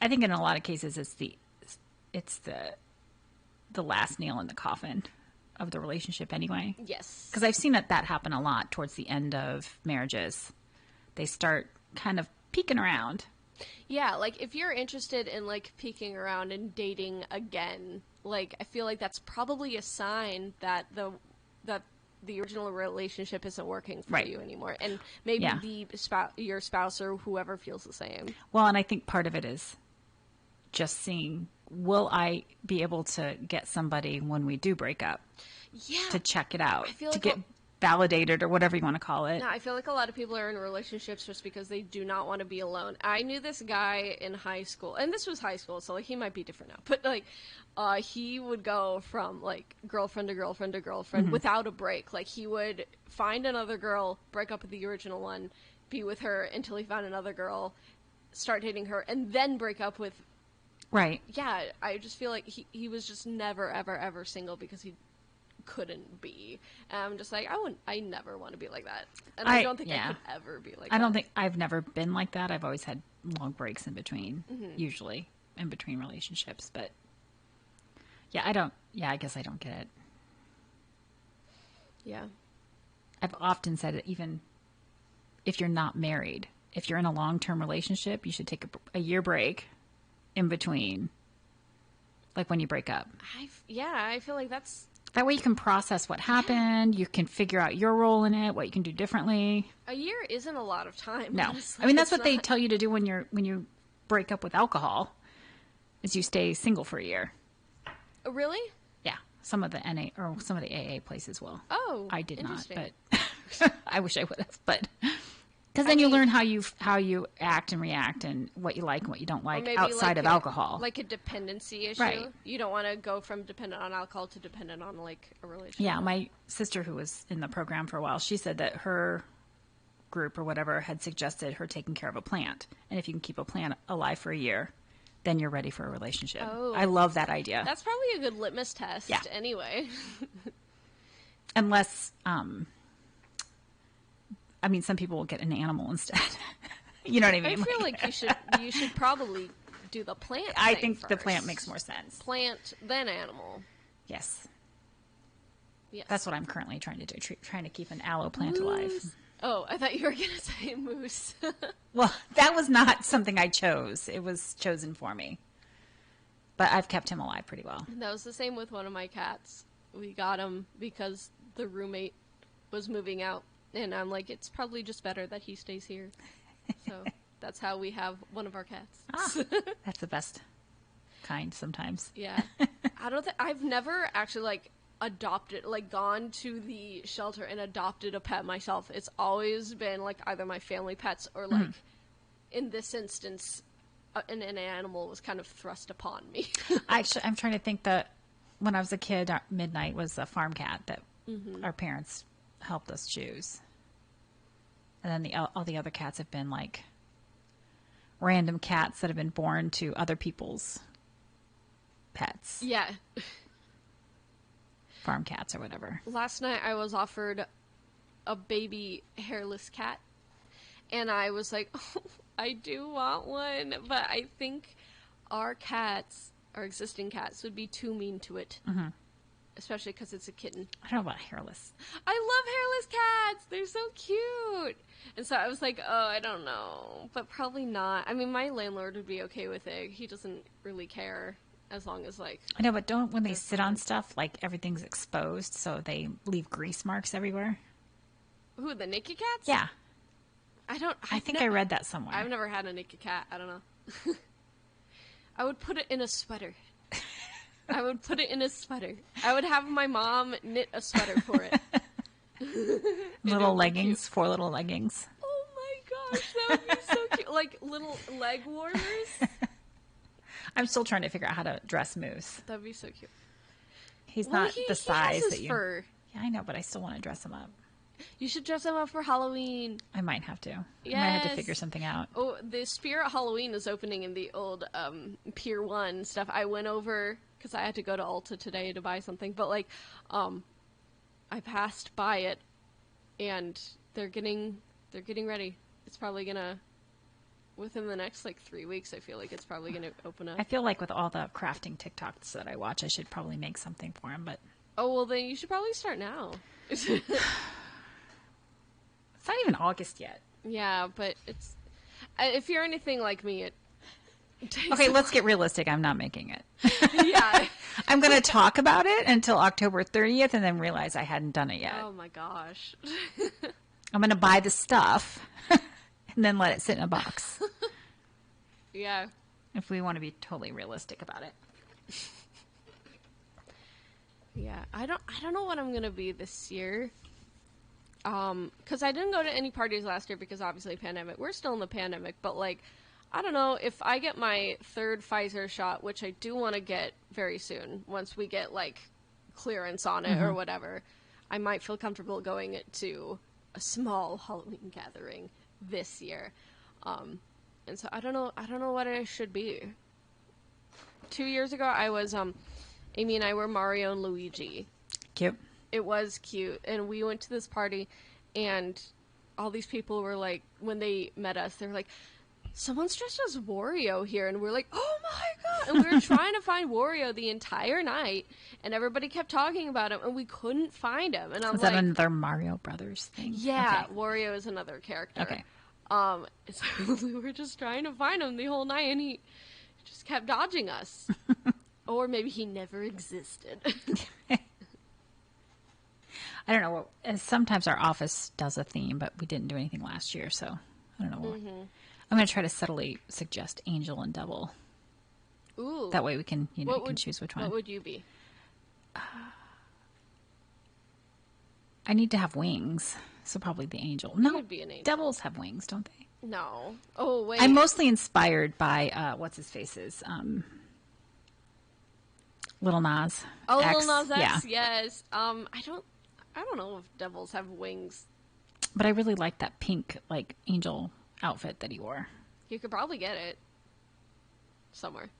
I think in a lot of cases it's the last nail in the coffin of the relationship anyway. Yes. Because I've seen that happen a lot towards the end of marriages. they start kind of peeking around. Yeah, like, if you're interested in, like, peeking around and dating again, like, I feel like that's probably a sign that the original relationship isn't working for Right. you anymore. And maybe Yeah. your spouse or whoever feels the same. Well, and I think part of it is just seeing, will I be able to get somebody when we do break up Yeah. to check it out, I feel to like get validated or whatever you want to call it. No, I feel like a lot of people are in relationships just because they do not want to be alone. I knew this guy in high school, and this was high school, so like he might be different now. But like, he would go from like girlfriend to girlfriend to girlfriend without a break. Like he would find another girl, break up with the original one, be with her until he found another girl, start dating her, and then break up with. Right. Yeah, I just feel like he was just never ever ever single because he couldn't be. And I'm just like, I never want to be like that. And I don't think I could ever be like that. I don't think I've never been like that. I've always had long breaks in between, usually in between relationships. But yeah, I guess I don't get it. Yeah. I've often said it, even if you're not married, if you're in a long-term relationship, you should take a year break in between, like when you break up. I feel like that's... That way you can process what happened. You can figure out your role in it, what you can do differently. A year isn't a lot of time. No. Honestly. I mean, that's what they tell you to do when you break up with alcohol, is you stay single for a year. Really? Yeah. Some of the NA or some of the AA places will. Oh, I did not, interesting. but I wish I would have. But because then you learn how you act and react and what you like and what you don't like outside of alcohol. Like a dependency issue. Right. You don't want to go from dependent on alcohol to dependent on like a relationship. Yeah, my sister, who was in the program for a while, she said that her group or whatever had suggested her taking care of a plant. And if you can keep a plant alive for a year, then you're ready for a relationship. Oh. I love that idea. That's probably a good litmus test anyway. Unless, I mean, some people will get an animal instead. You know what I mean? I feel like you should probably do the plant I thing think the first. plant makes more sense. Plant, then animal. Yes. Yes. That's what I'm currently trying to do, trying to keep an aloe plant alive. Oh, I thought you were going to say moose. Well, that was not something I chose. It was chosen for me. But I've kept him alive pretty well. That was the same with one of my cats. We got him because the roommate was moving out. And I'm like, it's probably just better that he stays here. So that's how we have one of our cats. That's the best kind sometimes. Yeah. I've never actually like adopted, like gone to the shelter and adopted a pet myself. It's always been like either my family pets or like in this instance, an animal was kind of thrust upon me. Actually, I'm trying to think that when I was a kid, Midnight was a farm cat that our parents helped us choose. And then all the other cats have been like random cats that have been born to other people's pets. Yeah. Farm cats or whatever. Last night I was offered a baby hairless cat. And I was like, oh, I do want one. But I think our existing cats, would be too mean to it. Mm-hmm. Especially because it's a kitten. I don't know about hairless. I love hairless cats. They're so cute. And so I was like, oh, I don't know. But probably not. I mean, my landlord would be okay with it. He doesn't really care as long as, like... I know, but when they sit on stuff, like, everything's exposed, so they leave grease marks everywhere? Who, the naked cats? Yeah. I think I read that somewhere. I've never had a naked cat. I don't know. I would put it in a sweater. I would put it in a sweater. I would have my mom knit a sweater for it. Little leggings, 4 little leggings. Oh my gosh, that would be so cute. Like little leg warmers. I'm still trying to figure out how to dress Moose. That'd be so cute. He's not the size has that you... fur. Yeah, I know, but I still want to dress him up. You should dress him up for Halloween. I might have to. Yes. I might have to figure something out. Oh, the Spirit Halloween is opening in the old Pier 1 stuff. I went over because I had to go to Ulta today to buy something, but like I passed by it and they're getting ready. It's probably gonna, within the next like 3 weeks, I feel like it's probably gonna open up. I feel like with all the crafting TikToks that I watch, I should probably make something for him, but... Oh, well then you should probably start now. It's not even August yet. Yeah, but it's if you're anything like me, it takes Okay, let's get realistic. I'm not making it. yeah. I'm going to talk about it until October 30th and then realize I hadn't done it yet. Oh my gosh. I'm going to buy the stuff and then let it sit in a box. Yeah. If we want to be totally realistic about it. Yeah, I don't know what I'm gonna be this year. Because I didn't go to any parties last year because obviously pandemic. We're still in the pandemic, but like, I don't know if I get my third Pfizer shot, which I do want to get very soon. Once we get like clearance on it or whatever, I might feel comfortable going to a small Halloween gathering this year. And so I don't know what I should be. 2 years ago, I was Amy and I were Mario and Luigi. Cute. It was cute, and we went to this party, and all these people were like, when they met us, they were like, someone's dressed as Wario here, and we're like, oh my god, and we were trying to find Wario the entire night, and everybody kept talking about him, and we couldn't find him, and I'm Is like, that another Mario Brothers thing? yeah, Okay. Wario is another character. Okay. So we were just trying to find him the whole night, and he just kept dodging us. Or maybe he never existed. I don't know. And sometimes our office does a theme, but we didn't do anything last year, so I don't know. I'm going to try to subtly suggest angel and devil. Ooh. That way we can, you can choose which one. What would you be? I need to have wings, so probably the angel. No, would be an angel. devils have wings, don't they? No. Oh, wait. I'm mostly inspired by, what's his face's, Little Nas. Oh, X. Lil Nas X, Yeah. yes. I don't know if devils have wings. But I really like that pink, like, angel outfit that he wore. You could probably get it somewhere.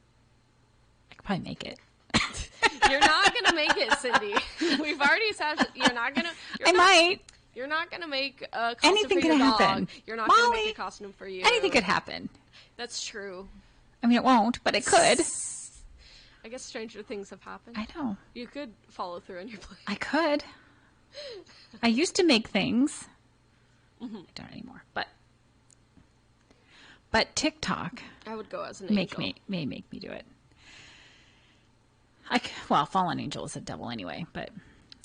I could probably make it. You're not gonna make it, Cindy. We've already established you're not gonna. I might. You're not gonna make a costume Anything for your could dog. happen. You're not gonna Molly, make a costume for you. Anything could happen. That's true. I mean, it won't, but it could. I guess stranger things have happened. I know. You could follow through on your plan. I could. I used to make things. I don't anymore. But TikTok I would go as an may angel. make me do it. Fallen angel is a devil anyway, but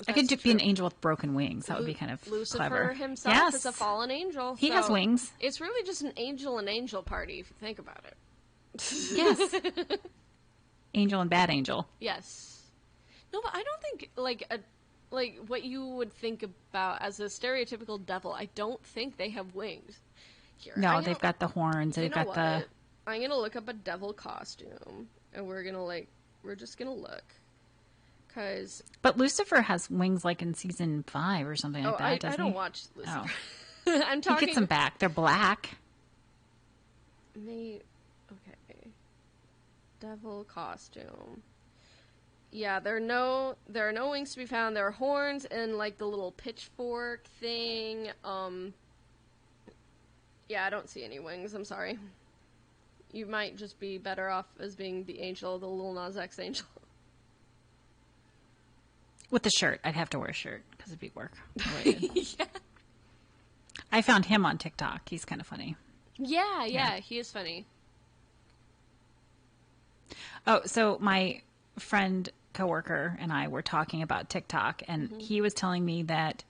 I could That's be an true. angel with broken wings. That would be kind of Lucifer clever. himself Yes. is a fallen angel. He has so wings. It's really just an angel party if you think about it. Yes. Angel and bad angel. Yes. No, but I don't think like what you would think about as a stereotypical devil. I don't think they have wings. Here, No, they've got the horns. You They've know got the. what? I'm gonna look up a devil costume, and we're just gonna look, cause But Lucifer has wings like in season 5 or something like that, I doesn't don't he? watch Lucifer. Oh. I'm He talking. gets them back. They're black. Okay. Devil costume. Yeah, there are no wings to be found. There are horns and like the little pitchfork thing. Yeah, I don't see any wings. I'm sorry. You might just be better off as being the angel, the Lil Nas X angel. With the shirt. I'd have to wear a shirt because it'd be work. Yeah. I found him on TikTok. He's kind of funny. Yeah, he is funny. Oh, so my friend, coworker, and I were talking about TikTok, and he was telling me that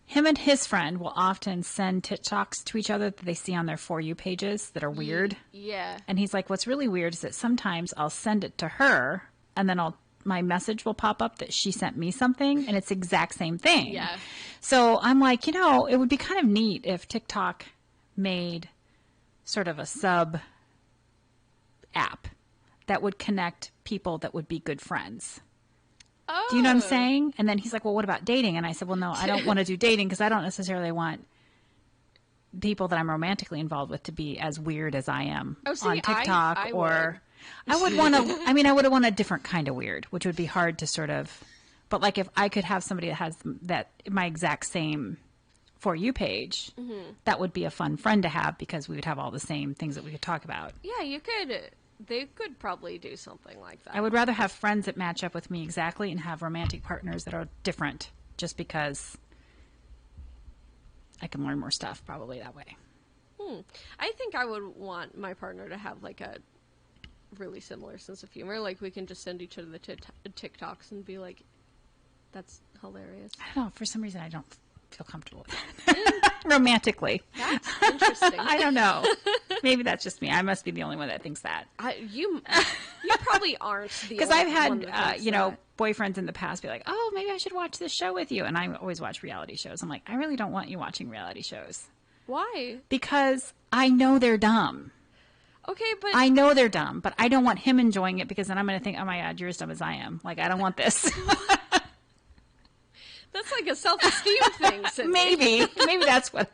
him and his friend will often send TikToks to each other that they see on their For You pages that are weird. Yeah. And he's like, what's really weird is that sometimes I'll send it to her, and then my message will pop up that she sent me something, and it's the exact same thing. Yeah. So I'm like, it would be kind of neat if TikTok made sort of a sub app that would connect people that would be good friends. Oh. Do you know what I'm saying? And then he's like, well, what about dating? And I said, well, no, I don't want to do dating because I don't necessarily want people that I'm romantically involved with to be as weird as I am Oh, see, on TikTok. I would want to, I would want a different kind of weird, which would be hard to sort of, but like if I could have somebody that has my exact same For You page, that would be a fun friend to have because we would have all the same things that we could talk about. Yeah, they could probably do something like that. I would rather have friends that match up with me exactly and have romantic partners that are different just because I can learn more stuff probably that way. I think I would want my partner to have like a really similar sense of humor. Like we can just send each other the TikToks and be like, "That's hilarious." I don't know. For some reason, I don't feel comfortable with that. Romantically. That's interesting. I don't know. Maybe that's just me. I must be the only one that thinks that. You probably aren't the Because only I've had, one that thinks you know, that. boyfriends in the past be like, "Oh, maybe I should watch this show with you." And I always watch reality shows. I'm like, I really don't want you watching reality shows. Why? Because I know they're dumb. Okay, but I know they're dumb, but I don't want him enjoying it because then I'm going to think, oh my God, you're as dumb as I am. Like, I don't want this. that's like a self-esteem thing, Cindy. Maybe that's what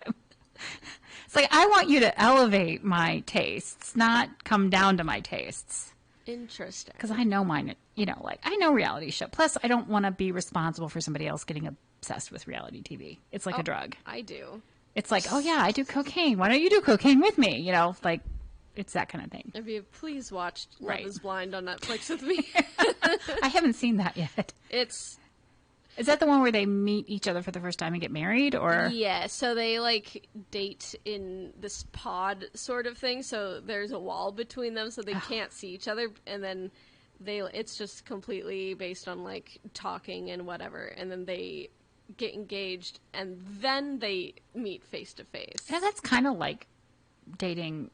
it's like. I want you to elevate my tastes, not come down to my tastes. Interesting. Because I know mine, you know, like I know reality show. Plus, I don't want to be responsible for somebody else getting obsessed with reality TV. It's like a drug. I do. It's like, oh yeah, I do cocaine. Why don't you do cocaine with me? You know, like it's that kind of thing. If you please watch Love Right. is Blind on Netflix with me. I haven't seen that yet. It's Is that the one where they meet each other for the first time and get married, or? yeah, so they like date in this pod sort of thing. So there's a wall between them, so they can't see each other, and then it's just completely based on like talking and whatever, and then they get engaged, and then they meet face to face. Yeah, that's kind of like dating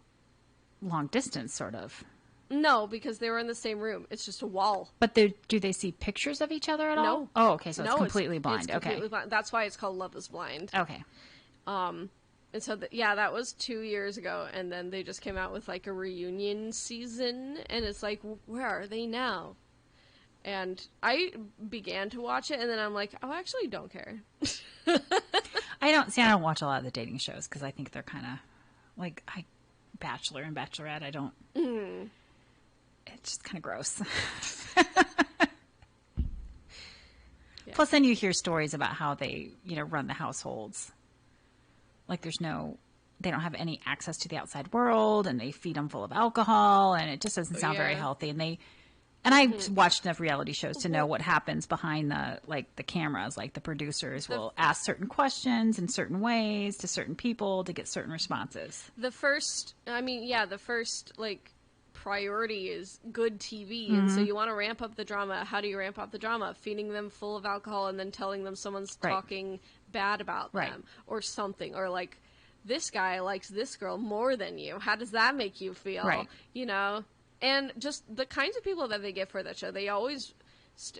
long distance, sort of. No, because they were in the same room. It's just a wall. But do they see pictures of each other at all? No. Oh, okay, so it's No, completely blind. It's Okay. completely blind. That's why it's called Love is Blind. Okay. And so, that was 2 years ago, and then they just came out with, like, a reunion season, and it's like, where are they now? And I began to watch it, and then I'm like, oh, I actually don't care. I don't watch a lot of the dating shows because I think they're kind of like Bachelor and Bachelorette. I don't. It's just kind of gross. Yeah. Plus, then you hear stories about how they, you know, run the households. Like they don't have any access to the outside world, and they feed them full of alcohol, and it just doesn't sound very Yeah. healthy. And I've watched enough reality shows to know what happens behind the cameras. Like the producers will ask certain questions in certain ways to certain people to get certain responses. The first like priority is good TV, and so you want to ramp up the drama. How do you ramp up the drama? Feeding them full of alcohol and then telling them someone's Right. talking bad about Right. them or something, or like this guy likes this girl more than you. How does that make you feel? Right. You know, and just the kinds of people that they get for that show. They always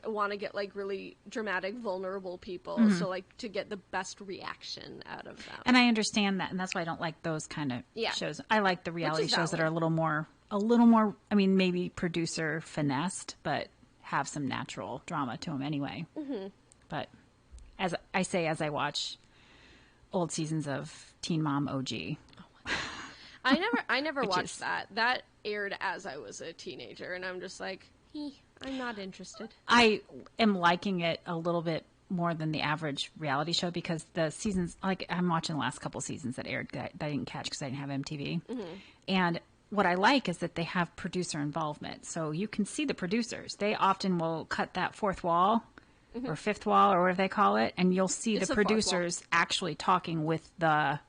want to get like really dramatic, vulnerable people, so like to get the best reaction out of them. And I understand that, and that's why I don't like those kind of Yeah. shows. I like the reality is shows that are valid. a little more, I mean, maybe producer finessed, but have some natural drama to them anyway. Mm-hmm. But as I watch old seasons of Teen Mom OG. I never Which watched is- that. That aired as I was a teenager, and I'm just like, I'm not interested. I am liking it a little bit more than the average reality show because the seasons, like I'm watching the last couple seasons that aired that I didn't catch because I didn't have MTV. And what I like is that they have producer involvement. So you can see the producers. They often will cut that fourth wall or fifth wall or whatever they call it. And you'll see It's the the fourth wall. producers actually talking with the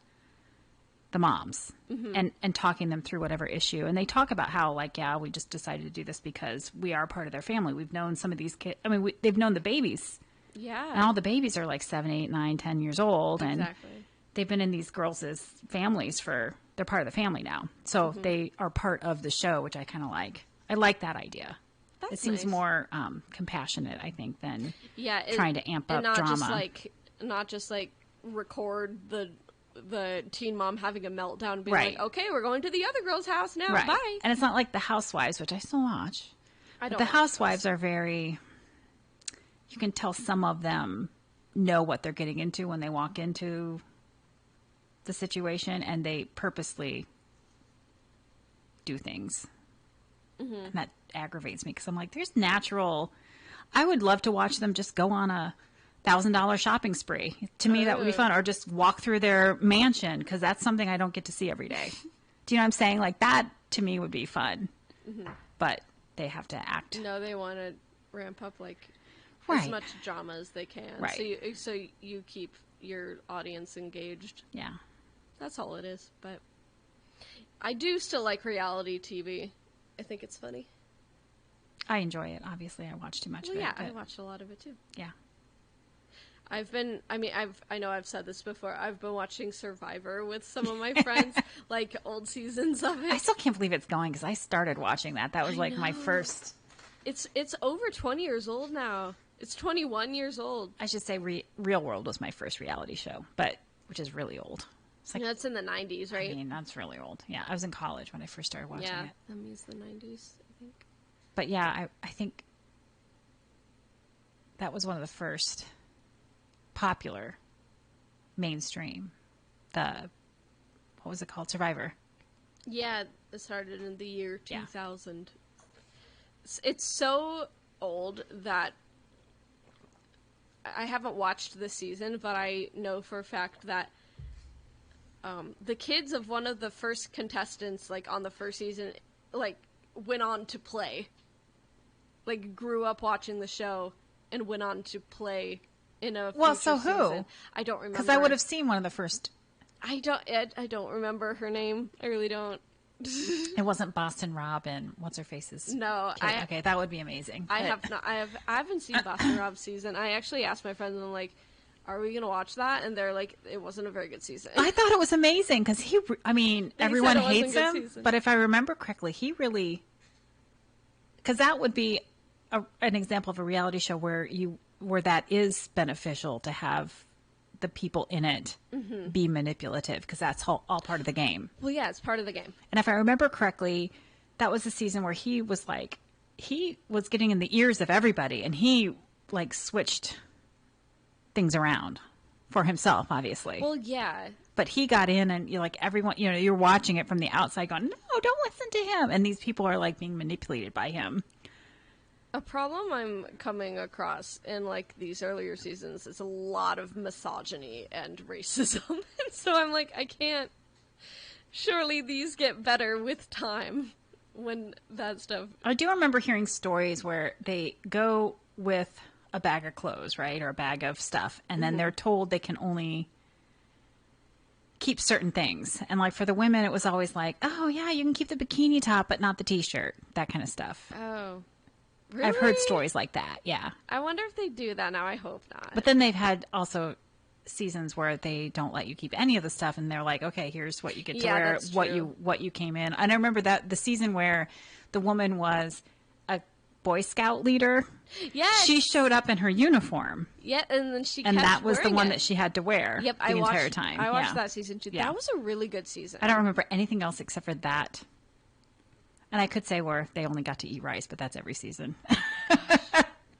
moms and talking them through whatever issue. And they talk about how, like, yeah, we just decided to do this because we are part of their family. We've known some of these kids. I mean, they've known the babies. Yeah. And all the babies are like 7, 8, 9, 10 years old. And Exactly. they've been in these girls' families they're part of the family now. So they are part of the show, which I kind of like. I like that idea. That's It seems nice. more compassionate, I think, than Yeah, trying to amp up and not drama. not just like record the teen mom having a meltdown and being Right. like, okay, we're going to the other girl's house now. Right. Bye. And it's not like the Housewives, which I still watch. I But don't the watch Housewives are very, you can tell some of them know what they're getting into when they walk into the situation, and they purposely do things. And that aggravates me because I'm like, there's natural. I would love to watch them just go on a $1,000 shopping spree. To me, that would be fun. Or just walk through their mansion because that's something I don't get to see every day. Do you know what I'm saying? Like that to me would be fun. But they have to act. No, they want to ramp up like Right. as much drama as they can. Right. So you keep your audience engaged. Yeah. That's all it is. But I do still like reality TV. I think it's funny. I enjoy it. Obviously, I watch too much of it. Yeah, but I watched a lot of it too. Yeah. I know I've said this before. I've been watching Survivor with some of my friends, like old seasons of I it. still can't believe it's going because I started watching that. That was like my first. It's over 20 years old now. It's 21 years old. I should say Real World was my first reality show, but which is really old. It's like, That's in the 90s, right? I mean, that's really old. Yeah, I was in college when I first started watching Yeah, it. that means the 90s, I think. But yeah, I think that was one of the first popular mainstream. What was it called? Survivor. Yeah, it started in the year Yeah. 2000. It's so old that I haven't watched this season, but I know for a fact that the kids of one of the first contestants, like on the first season, like went on to play. Like grew up watching the show and went on to play in a Well, future so who? season. I don't remember. Because I would have seen one of the first. I don't remember her name. I really don't. It wasn't Boston Rob and what's her face's. No, kid. Okay, that would be amazing. I But- have not. I haven't seen Boston Rob season. I actually asked my friends and I'm like, "Are we gonna watch that?" And they're like, "It wasn't a very good season." I thought it was amazing because everyone said it wasn't hates a good him, season. but if I remember correctly, he really, because that would be an example of a reality show where that is beneficial to have the people in it be manipulative because that's all part of the game. Well, yeah, it's part of the game. And if I remember correctly, that was the season where he was getting in the ears of everybody and he like switched things around for himself, obviously. Well, yeah. But he got in and you're like everyone, you're watching it from the outside going, no, don't listen to him. And these people are like being manipulated by him. A problem I'm coming across in like these earlier seasons is a lot of misogyny and racism. And so I'm like, I can't. Surely these get better with time when that stuff. I do remember hearing stories where they go with a bag of clothes, right? Or a bag of stuff. And then they're told they can only keep certain things. And like for the women, it was always like, oh yeah, you can keep the bikini top, but not the t-shirt, that kind of stuff. Oh. Really? I've heard stories like that. Yeah. I wonder if they do that now. I hope not. But then they've had also seasons where they don't let you keep any of the stuff and they're like, okay, here's what you get to Yeah, wear, that's what true. you came in. And I remember that the season where the woman was a Boy Scout leader. Yes. She showed up in her uniform. Yeah, and then she And kept that was the wearing one it. that she had to wear Yep, the entire time. I watched Yeah. that season too. Yeah. That was a really good season. I don't remember anything else except for that. And I could say where they only got to eat rice, but that's every season.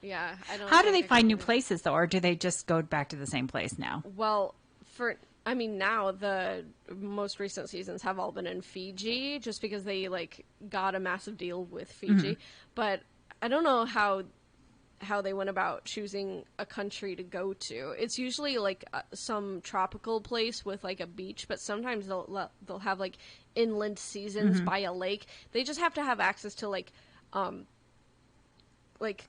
Yeah, I don't. How do think they I find can new do it. places though, or do they just go back to the same place now? Well, now the most recent seasons have all been in Fiji, just because they like got a massive deal with Fiji. But I don't know how they went about choosing a country to go to. It's usually like some tropical place with like a beach, but sometimes they'll have like inland seasons by a lake. They just have to have access to like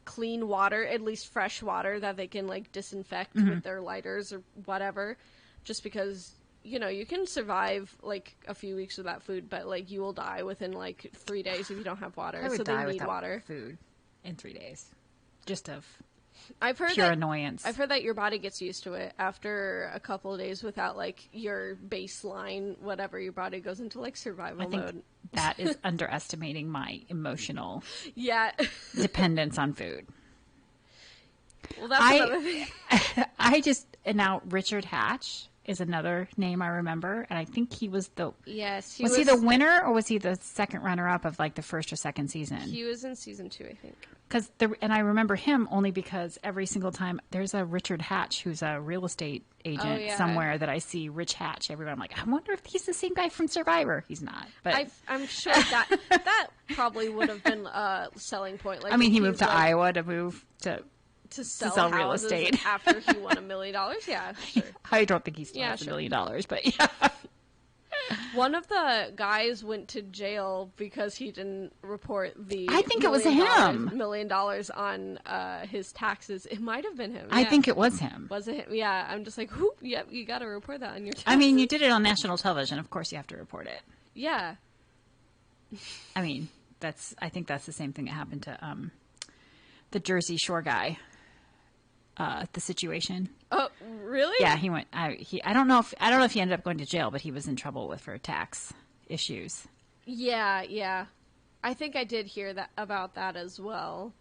clean water, at least fresh water that they can like disinfect with their lighters or whatever. Just because, you can survive like a few weeks without food, but like you will die within like 3 days if you don't have water. I would So die they need without water. food in 3 days. Just of I've heard pure that, annoyance. I've heard that your body gets used to it after a couple of days without like your baseline, whatever. Your body goes into like survival I think mode. that is underestimating my emotional Yeah. dependence on food. Well, that's another thing. And now Richard Hatch is another name I remember, and I think he was Yes, was he the winner or was he the second runner up of like the first or second season? He was in season 2, I think. And I remember him only because every single time there's a Richard Hatch who's a real estate agent yeah. somewhere that I see Rich Hatch everywhere. I'm like, I wonder if he's the same guy from Survivor. He's not, but I'm sure that probably would have been a selling point. Like, I mean, if he moved to like, Iowa to move to sell real houses estate. after he won $1 million. Yeah, sure. I don't think he still Yeah, has $1 sure. million, but yeah. One of the guys went to jail because he didn't report the I think it was him. $1 million on his taxes. It might have been him. I yeah. think it was him. Was it him? Yeah, I'm just like, whoop, yep, you got to report that on your taxes. I mean, you did it on national television. Of course you have to report it. Yeah. I mean, I think that's the same thing that happened to the Jersey Shore guy. The situation. Oh, really? Yeah, he went. I don't know if he ended up going to jail, but he was in trouble for tax issues. Yeah. I think I did hear about that as well.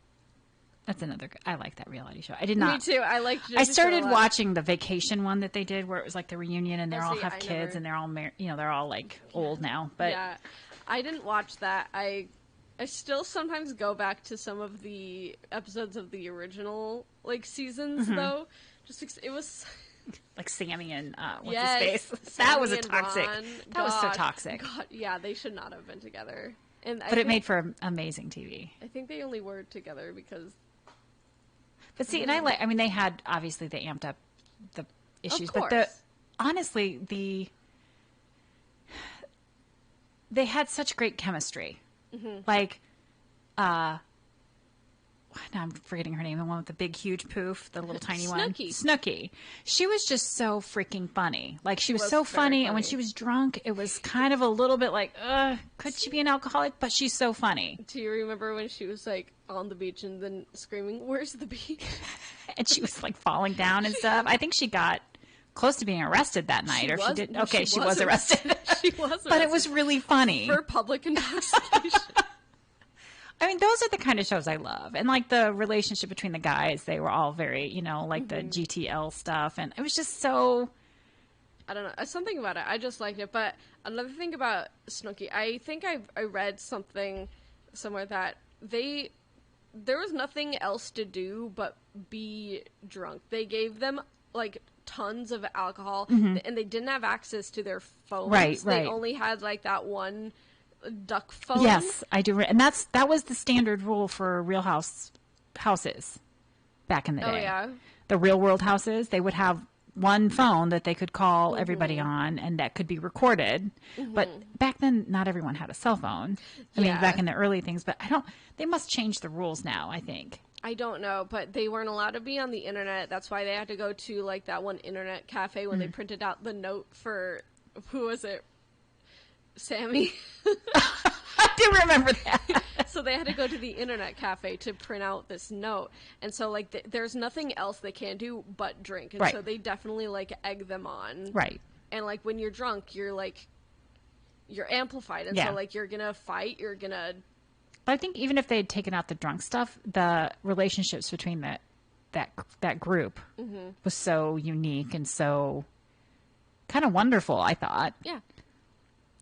That's another. I like that reality show. I did not. Me too. I liked. I started watching the vacation one that they did, where it was like the reunion, and they all have kids, never... and they're all they're all like old now. But yeah, I didn't watch that. I still sometimes go back to some of the episodes of the original seasons though. Just it was like Sammy and what's yes, his face? That was a toxic. Ron. That was so toxic. God, yeah, they should not have been together. But it made for amazing TV. I think they only were together because. But see, and I mean, they had obviously they amped up the issues, but honestly they had such great chemistry. Like, now I'm forgetting her name, the one with the big, huge poof, the little tiny one. Snooki. She was just so freaking funny. Like, she was so funny, and when she was drunk, it was kind of a little bit like, could she be an alcoholic? But she's so funny. Do you remember when she was, on the beach and then screaming, "Where's the beach?" And she was, falling down and stuff. I think she got close to being arrested that night, she did. Okay, she was arrested. She was arrested. But it was really funny. For public intoxication. I mean, those are the kind of shows I love. And, the relationship between the guys, they were all very, the GTL stuff. And it was just so... I don't know. Something about it. I just liked it. But another thing about Snooki, I think I read something somewhere that there was nothing else to do but be drunk. They gave them, tons of alcohol, and they didn't have access to their phones. Right. They only had, that one... duck phone. Yes, I do. And that was the standard rule for Real houses back in the day. Oh, yeah. The real world houses, they would have one phone that they could call everybody on, and that could be recorded. But back then, not everyone had a cell phone. I mean, back in the early things, but they must change the rules now, I think. I don't know, but they weren't allowed to be on the internet. That's why they had to go to, that one internet cafe when they printed out the note for, who was it? Sammy. I do remember that. So they had to go to the internet cafe to print out this note. And so, there's nothing else they can do but drink. And so they definitely, egg them on. Right. And, when you're drunk, you're, you're amplified. And so, you're going to fight. You're going to... But I think even if they had taken out the drunk stuff, the relationships between that group was so unique and so kind of wonderful, I thought. Yeah.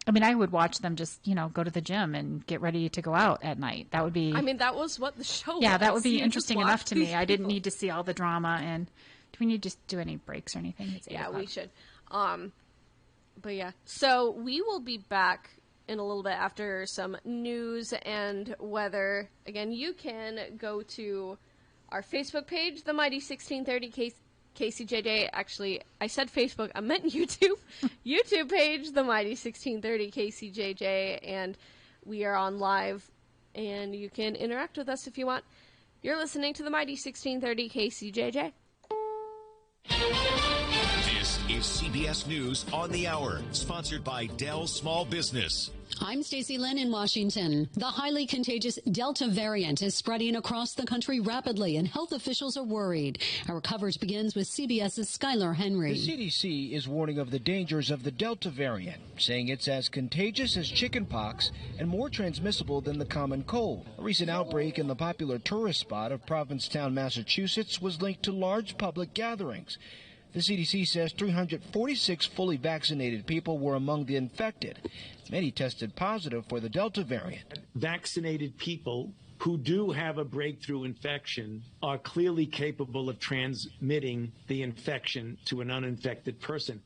I mean, I would watch them just, go to the gym and get ready to go out at night. That would be... I mean, that was what the show was. Yeah, that would be interesting enough to me. I didn't need to see all the drama. And do we need to do any breaks or anything? Yeah, we should. But yeah. So we will be back in a little bit after some news and weather. Again, you can go to our Facebook page, The Mighty 1630 KCJJ. Actually, I said Facebook. I meant YouTube. YouTube page, The Mighty 1630 KCJJ. And we are on live, and you can interact with us if you want. You're listening to The Mighty 1630 KCJJ. This is CBS News on the Hour, sponsored by Dell Small Business. I'm Stacey Lynn in Washington. The highly contagious Delta variant is spreading across the country rapidly, and health officials are worried. Our coverage begins with CBS's Skylar Henry. The CDC is warning of the dangers of the Delta variant, saying it's as contagious as chickenpox and more transmissible than the common cold. A recent outbreak in the popular tourist spot of Provincetown, Massachusetts, was linked to large public gatherings. The CDC says 346 fully vaccinated people were among the infected. Many tested positive for the Delta variant. Vaccinated people who do have a breakthrough infection are clearly capable of transmitting the infection to an uninfected person.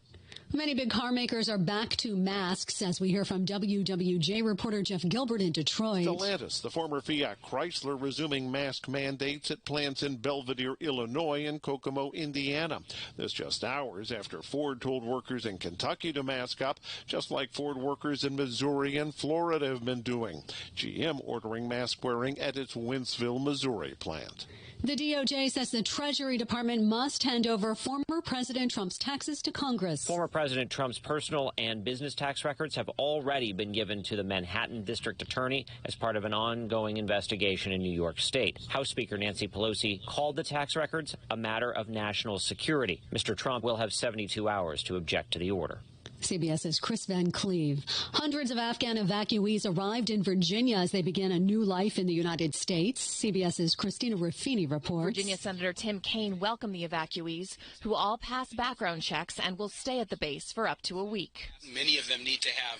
Many big car makers are back to masks, as we hear from WWJ reporter Jeff Gilbert in Detroit. Stellantis, the former Fiat Chrysler, resuming mask mandates at plants in Belvidere, Illinois, and Kokomo, Indiana. This just hours after Ford told workers in Kentucky to mask up, just like Ford workers in Missouri and Florida have been doing. GM ordering mask wearing at its Wentzville, Missouri plant. The DOJ says the Treasury Department must hand over former President Trump's taxes to Congress. Former President Trump's personal and business tax records have already been given to the Manhattan District Attorney as part of an ongoing investigation in New York State. House Speaker Nancy Pelosi called the tax records a matter of national security. Mr. Trump will have 72 hours to object to the order. CBS's Chris Van Cleve. Hundreds of Afghan evacuees arrived in Virginia as they began a new life in the United States. CBS's Christina Ruffini reports. Virginia Senator Tim Kaine welcomed the evacuees, who all passed background checks and will stay at the base for up to a week. Many of them need to have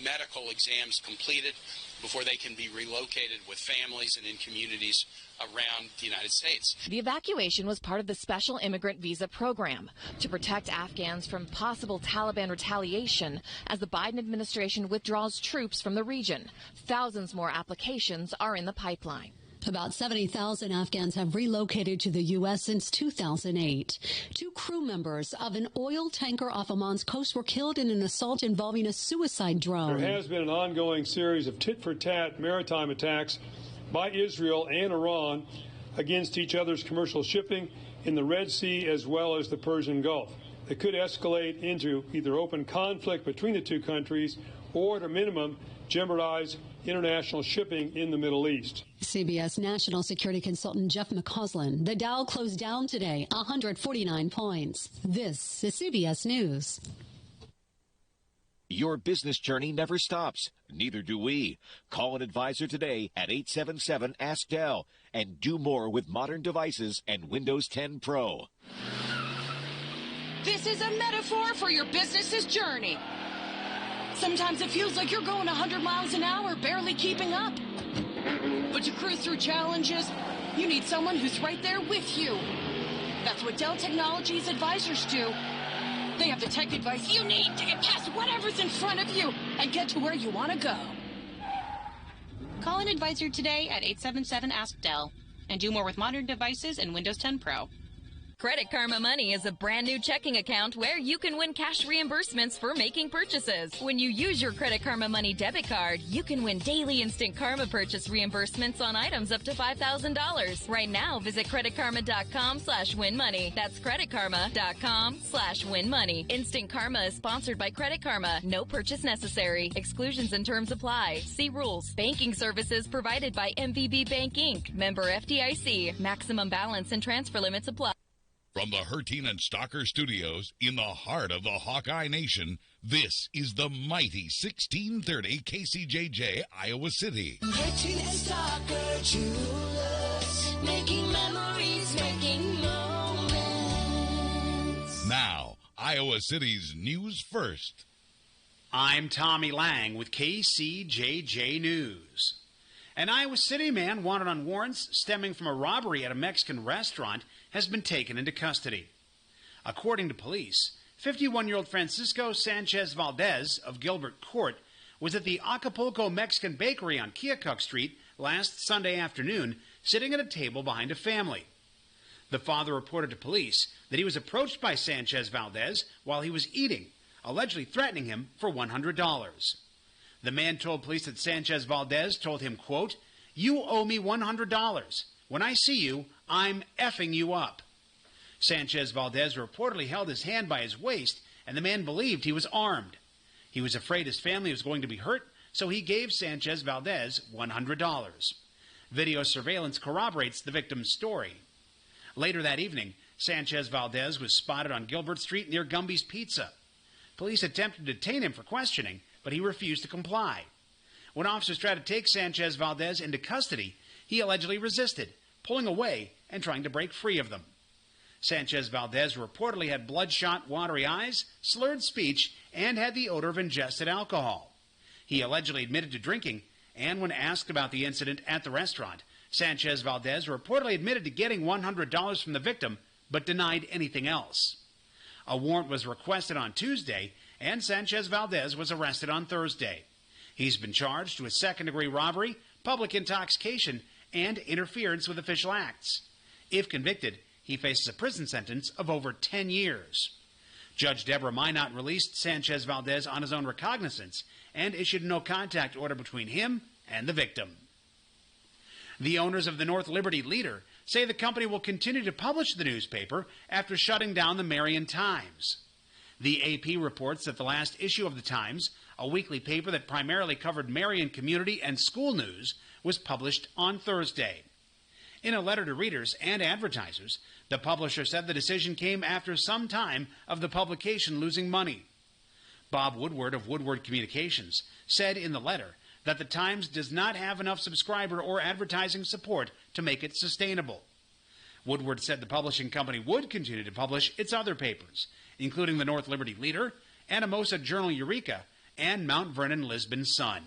medical exams completed before they can be relocated with families and in communities around the United States. The evacuation was part of the special immigrant visa program to protect Afghans from possible Taliban retaliation as the Biden administration withdraws troops from the region. Thousands more applications are in the pipeline. About 70,000 Afghans have relocated to the U.S. since 2008. 2 crew members of an oil tanker off Oman's coast were killed in an assault involving a suicide drone. There has been an ongoing series of tit-for-tat maritime attacks by Israel and Iran against each other's commercial shipping in the Red Sea as well as the Persian Gulf. They could escalate into either open conflict between the two countries or, at a minimum, jeopardize international shipping in the Middle East. CBS national security consultant Jeff McCausland. The Dow closed down today, 149 points. This is CBS News. Your business journey never stops. Neither do we. Call an advisor today at 877-ASK-DEL and do more with modern devices and Windows 10 Pro. This is a metaphor for your business's journey. Sometimes it feels like you're going 100 miles an hour, barely keeping up. But to cruise through challenges, you need someone who's right there with you. That's what Dell Technologies advisors do. They have the tech advice you need to get past whatever's in front of you and get to where you want to go. Call an advisor today at 877-ASK-DEL and do more with modern devices and Windows 10 Pro. Credit Karma Money is a brand new checking account where you can win cash reimbursements for making purchases. When you use your Credit Karma Money debit card, you can win daily Instant Karma purchase reimbursements on items up to $5,000. Right now, visit creditkarma.com/winmoney. That's creditkarma.com/winmoney. Instant Karma is sponsored by Credit Karma. No purchase necessary. Exclusions and terms apply. See rules. Banking services provided by MVB Bank Inc. Member FDIC. Maximum balance and transfer limits apply. From the Hertin and Stalker Studios in the heart of the Hawkeye Nation, this is the mighty 1630 KCJJ, Iowa City. Hertin and Stalker Jewelers, making memories, making moments. Now, Iowa City's news first. I'm Tommy Lang with KCJJ News. An Iowa City man wanted on warrants stemming from a robbery at a Mexican restaurant has been taken into custody. According to police, 51-year-old Francisco Sanchez Valdez of Gilbert Court was at the Acapulco Mexican Bakery on Keokuk Street last Sunday afternoon, sitting at a table behind a family. The father reported to police that he was approached by Sanchez Valdez while he was eating, allegedly threatening him for $100. The man told police that Sanchez Valdez told him, quote, "You owe me $100. When I see you, I'm effing you up." Sanchez Valdez reportedly held his hand by his waist, and the man believed he was armed. He was afraid his family was going to be hurt, so he gave Sanchez Valdez $100. Video surveillance corroborates the victim's story. Later that evening, Sanchez Valdez was spotted on Gilbert Street near Gumby's Pizza. Police attempted to detain him for questioning, but he refused to comply. When officers tried to take Sanchez Valdez into custody, he allegedly resisted, pulling away and trying to break free of them. Sanchez Valdez reportedly had bloodshot, watery eyes, slurred speech, and had the odor of ingested alcohol. He allegedly admitted to drinking, and when asked about the incident at the restaurant, Sanchez Valdez reportedly admitted to getting $100 from the victim, but denied anything else. A warrant was requested on Tuesday, and Sanchez Valdez was arrested on Thursday. He's been charged with second-degree robbery, public intoxication, and interference with official acts. If convicted, he faces a prison sentence of over 10 years. Judge Deborah Minot released Sanchez Valdez on his own recognizance and issued a no-contact order between him and the victim. The owners of the North Liberty Leader say the company will continue to publish the newspaper after shutting down the Marion Times. The AP reports that the last issue of the Times, a weekly paper that primarily covered Marion community and school news, was published on Thursday. In a letter to readers and advertisers, the publisher said the decision came after some time of the publication losing money. Bob Woodward of Woodward Communications said in the letter that the Times does not have enough subscriber or advertising support to make it sustainable. Woodward said the publishing company would continue to publish its other papers, including the North Liberty Leader, Anamosa Journal Eureka, and Mount Vernon Lisbon Sun.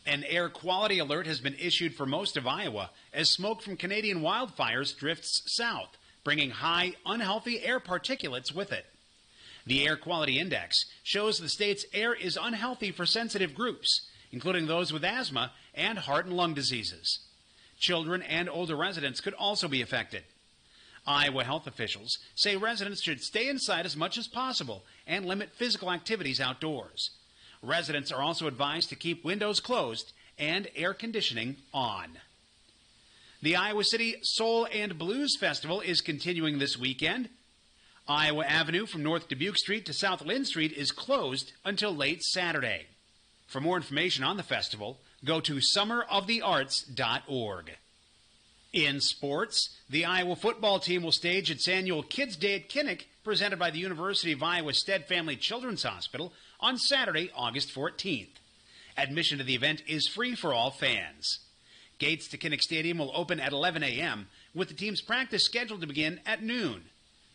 An air quality alert has been issued for most of Iowa as smoke from Canadian wildfires drifts south, bringing high, unhealthy air particulates with it. The Air Quality Index shows the state's air is unhealthy for sensitive groups, including those with asthma and heart and lung diseases. Children and older residents could also be affected. Iowa health officials say residents should stay inside as much as possible and limit physical activities outdoors. Residents are also advised to keep windows closed and air conditioning on. The Iowa City Soul and Blues Festival is continuing this weekend. Iowa Avenue from North Dubuque Street to South Lynn Street is closed until late Saturday. For more information on the festival, go to summerofthearts.org. In sports, the Iowa football team will stage its annual Kids Day at Kinnick, presented by the University of Iowa Stead Family Children's Hospital, on Saturday, August 14th. Admission to the event is free for all fans. Gates to Kinnick Stadium will open at 11 a.m., with the team's practice scheduled to begin at noon.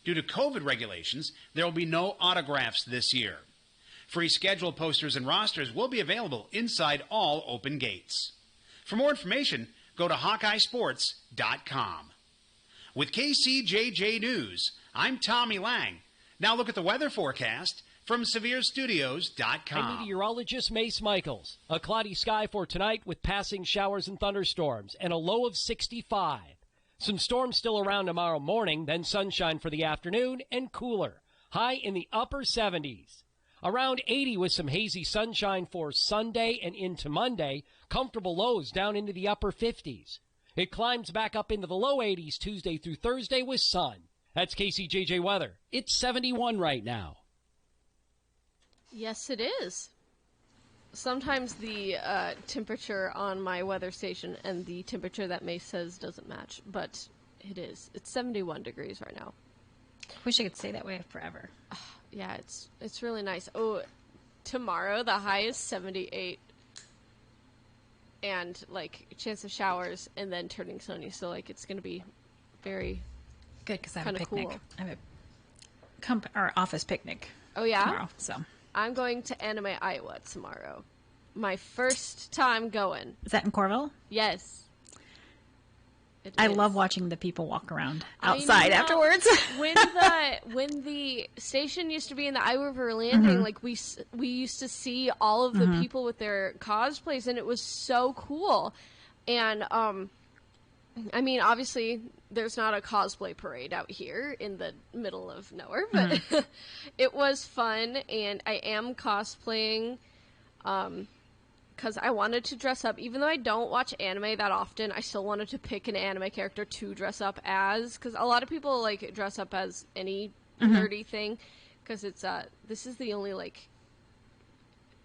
Due to COVID regulations, there will be no autographs this year. Free schedule posters and rosters will be available inside all open gates. For more information, go to HawkeyeSports.com. With KCJJ News, I'm Tommy Lang. Now look at the weather forecast from SevereStudios.com. I'm meteorologist Mace Michaels. A cloudy sky for tonight with passing showers and thunderstorms and a low of 65. Some storms still around tomorrow morning, then sunshine for the afternoon and cooler. High in the upper 70s. Around 80 with some hazy sunshine for Sunday and into Monday. Comfortable lows down into the upper 50s. It climbs back up into the low 80s Tuesday through Thursday with sun. That's KCJJ weather. It's 71 right now. Yes, it is. Sometimes the temperature on my weather station and the temperature that Mace says doesn't match, but it is. It's 71 degrees right now. Wish I could stay that way forever. Yeah, it's really nice. Oh, tomorrow the high is 78, and like chance of showers, and then turning sunny. So like it's gonna be very good because I have a picnic. Cool. I have a office picnic. Oh yeah, tomorrow. So I'm going to Anime Iowa tomorrow. My first time going. Is that in Corville? Yes. I love watching the people walk around outside afterwards. when the station used to be in the Iowa River Landing, like we used to see all of the people with their cosplays, and it was so cool. And I mean, obviously, there's not a cosplay parade out here in the middle of nowhere, but it was fun, and I am cosplaying. Because I wanted to dress up, even though I don't watch anime that often, I still wanted to pick an anime character to dress up as, because a lot of people, like, dress up as any nerdy thing, because it's, this is the only, like,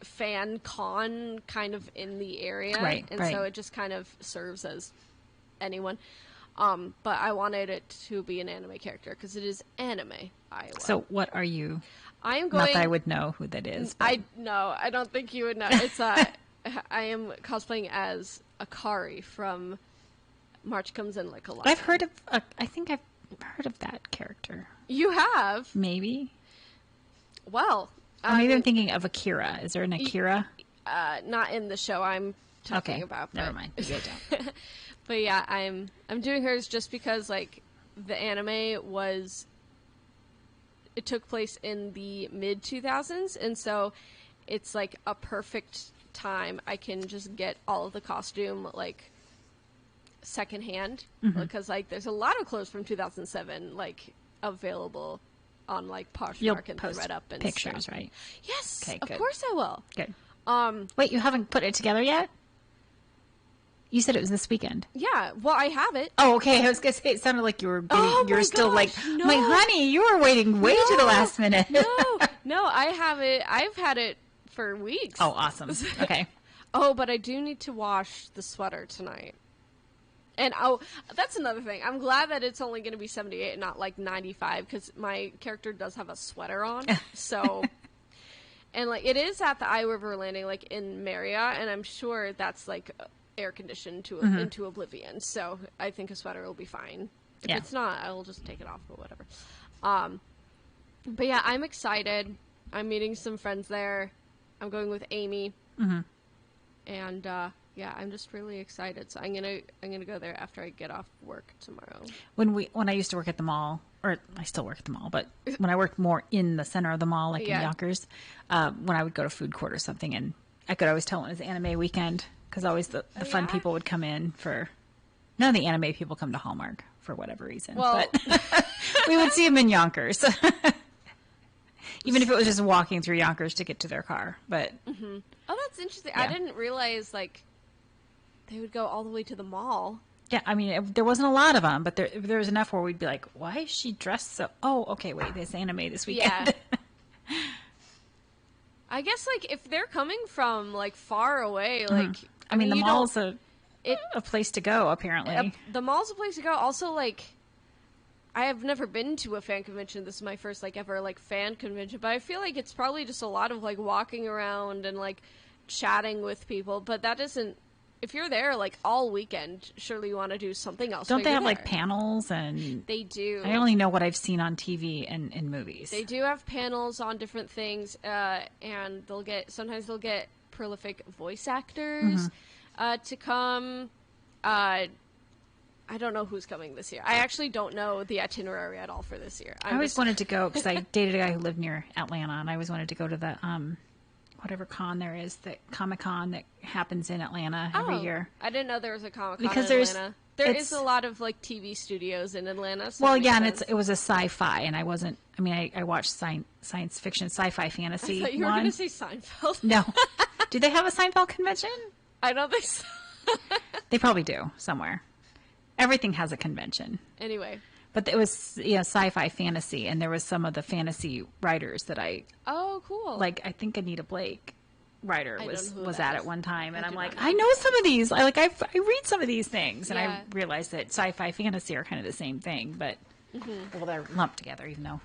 fan con kind of in the area, so it just kind of serves as anyone, but I wanted it to be an anime character, because it is Anime Iowa. So what are you? I am going... Not that I would know who that is. But... I don't think you would know. It's, I am cosplaying as Akari from March Comes In Like a Lion. I've heard of. I think I've heard of that character. You have? Maybe. Well, maybe I'm thinking of Akira. Is there an Akira? Not in the show I'm talking about. Never mind. But yeah, I'm doing hers just because like the anime was it took place in the mid 2000s, and so it's like a perfect time. I can just get all of the costume like secondhand, because like there's a lot of clothes from 2007 like available on like Poshmark and ThredUp and pictures, stuff. right? Yes, Okay, of good. course I will. Good. Wait, you haven't put it together yet? You said it was this weekend. Yeah, well, I have it. Oh, okay. I was gonna say it sounded like you were getting, you were still gosh, like, no. my honey, you were waiting way to the last minute. No, I have it. I've had it for weeks. Oh, awesome. Okay. Oh, but I do need to wash the sweater tonight. And that's another thing. I'm glad that it's only going to be 78 and not like 95, because my character does have a sweater on. So, and like it is at the Eye River Landing, like in Marriott, and I'm sure that's like air conditioned to into oblivion. So I think a sweater will be fine. If it's not, I'll just take it off or whatever. But yeah, I'm excited. I'm meeting some friends there. I'm going with Amy. And yeah, I'm just really excited. So I'm gonna go there after I get off work tomorrow. When I used to work at the mall, or I still work at the mall, but when I worked more in the center of the mall, like in Yonkers, when I would go to food court or something, and I could always tell when it was anime weekend, because always the fun people would come in for. None of the anime people come to Hallmark for whatever reason, but we would see them in Yonkers. Even if it was just walking through Yonkers to get to their car, but Oh, that's interesting. I didn't realize like they would go all the way to the mall. Yeah, I mean, there wasn't a lot of them, but there was enough where we'd be like, "Why is she dressed so?" Oh, okay, wait, there's anime this weekend. Yeah. I guess like if they're coming from like far away, like I mean, the mall's a place to go. Apparently, the mall's a place to go. Also, like I have never been to a fan convention. This is my first like ever like fan convention, but I feel like it's probably just a lot of like walking around and like chatting with people. But that doesn't. If you're there like all weekend, surely you want to do something else. Don't they have like panels and? They do. I only know what I've seen on TV and in movies. They do have panels on different things, and sometimes they'll get prolific voice actors to come. I don't know who's coming this year. I actually don't know the itinerary at all for this year. I always wanted to go because I dated a guy who lived near Atlanta, and I always wanted to go to the whatever con there is, the Comic-Con that happens in Atlanta every year. I didn't know there was a Comic-Con because in Atlanta. There is a lot of like TV studios in Atlanta. So well, yeah, and it was a sci-fi, and I wasn't. I mean, I watched science fiction, sci-fi, fantasy. I thought you were going to say Seinfeld. No, do they have a Seinfeld convention? I don't think so. They probably do somewhere. Everything has a convention. Anyway. But it was sci-fi fantasy, and there was some of the fantasy writers that Oh, cool. Like, I think Anita Blake writer was at it one time, and I'm like, know. I know some of these. I read some of these things, and I realized that sci-fi fantasy are kind of the same thing, but well, they're lumped together, even though.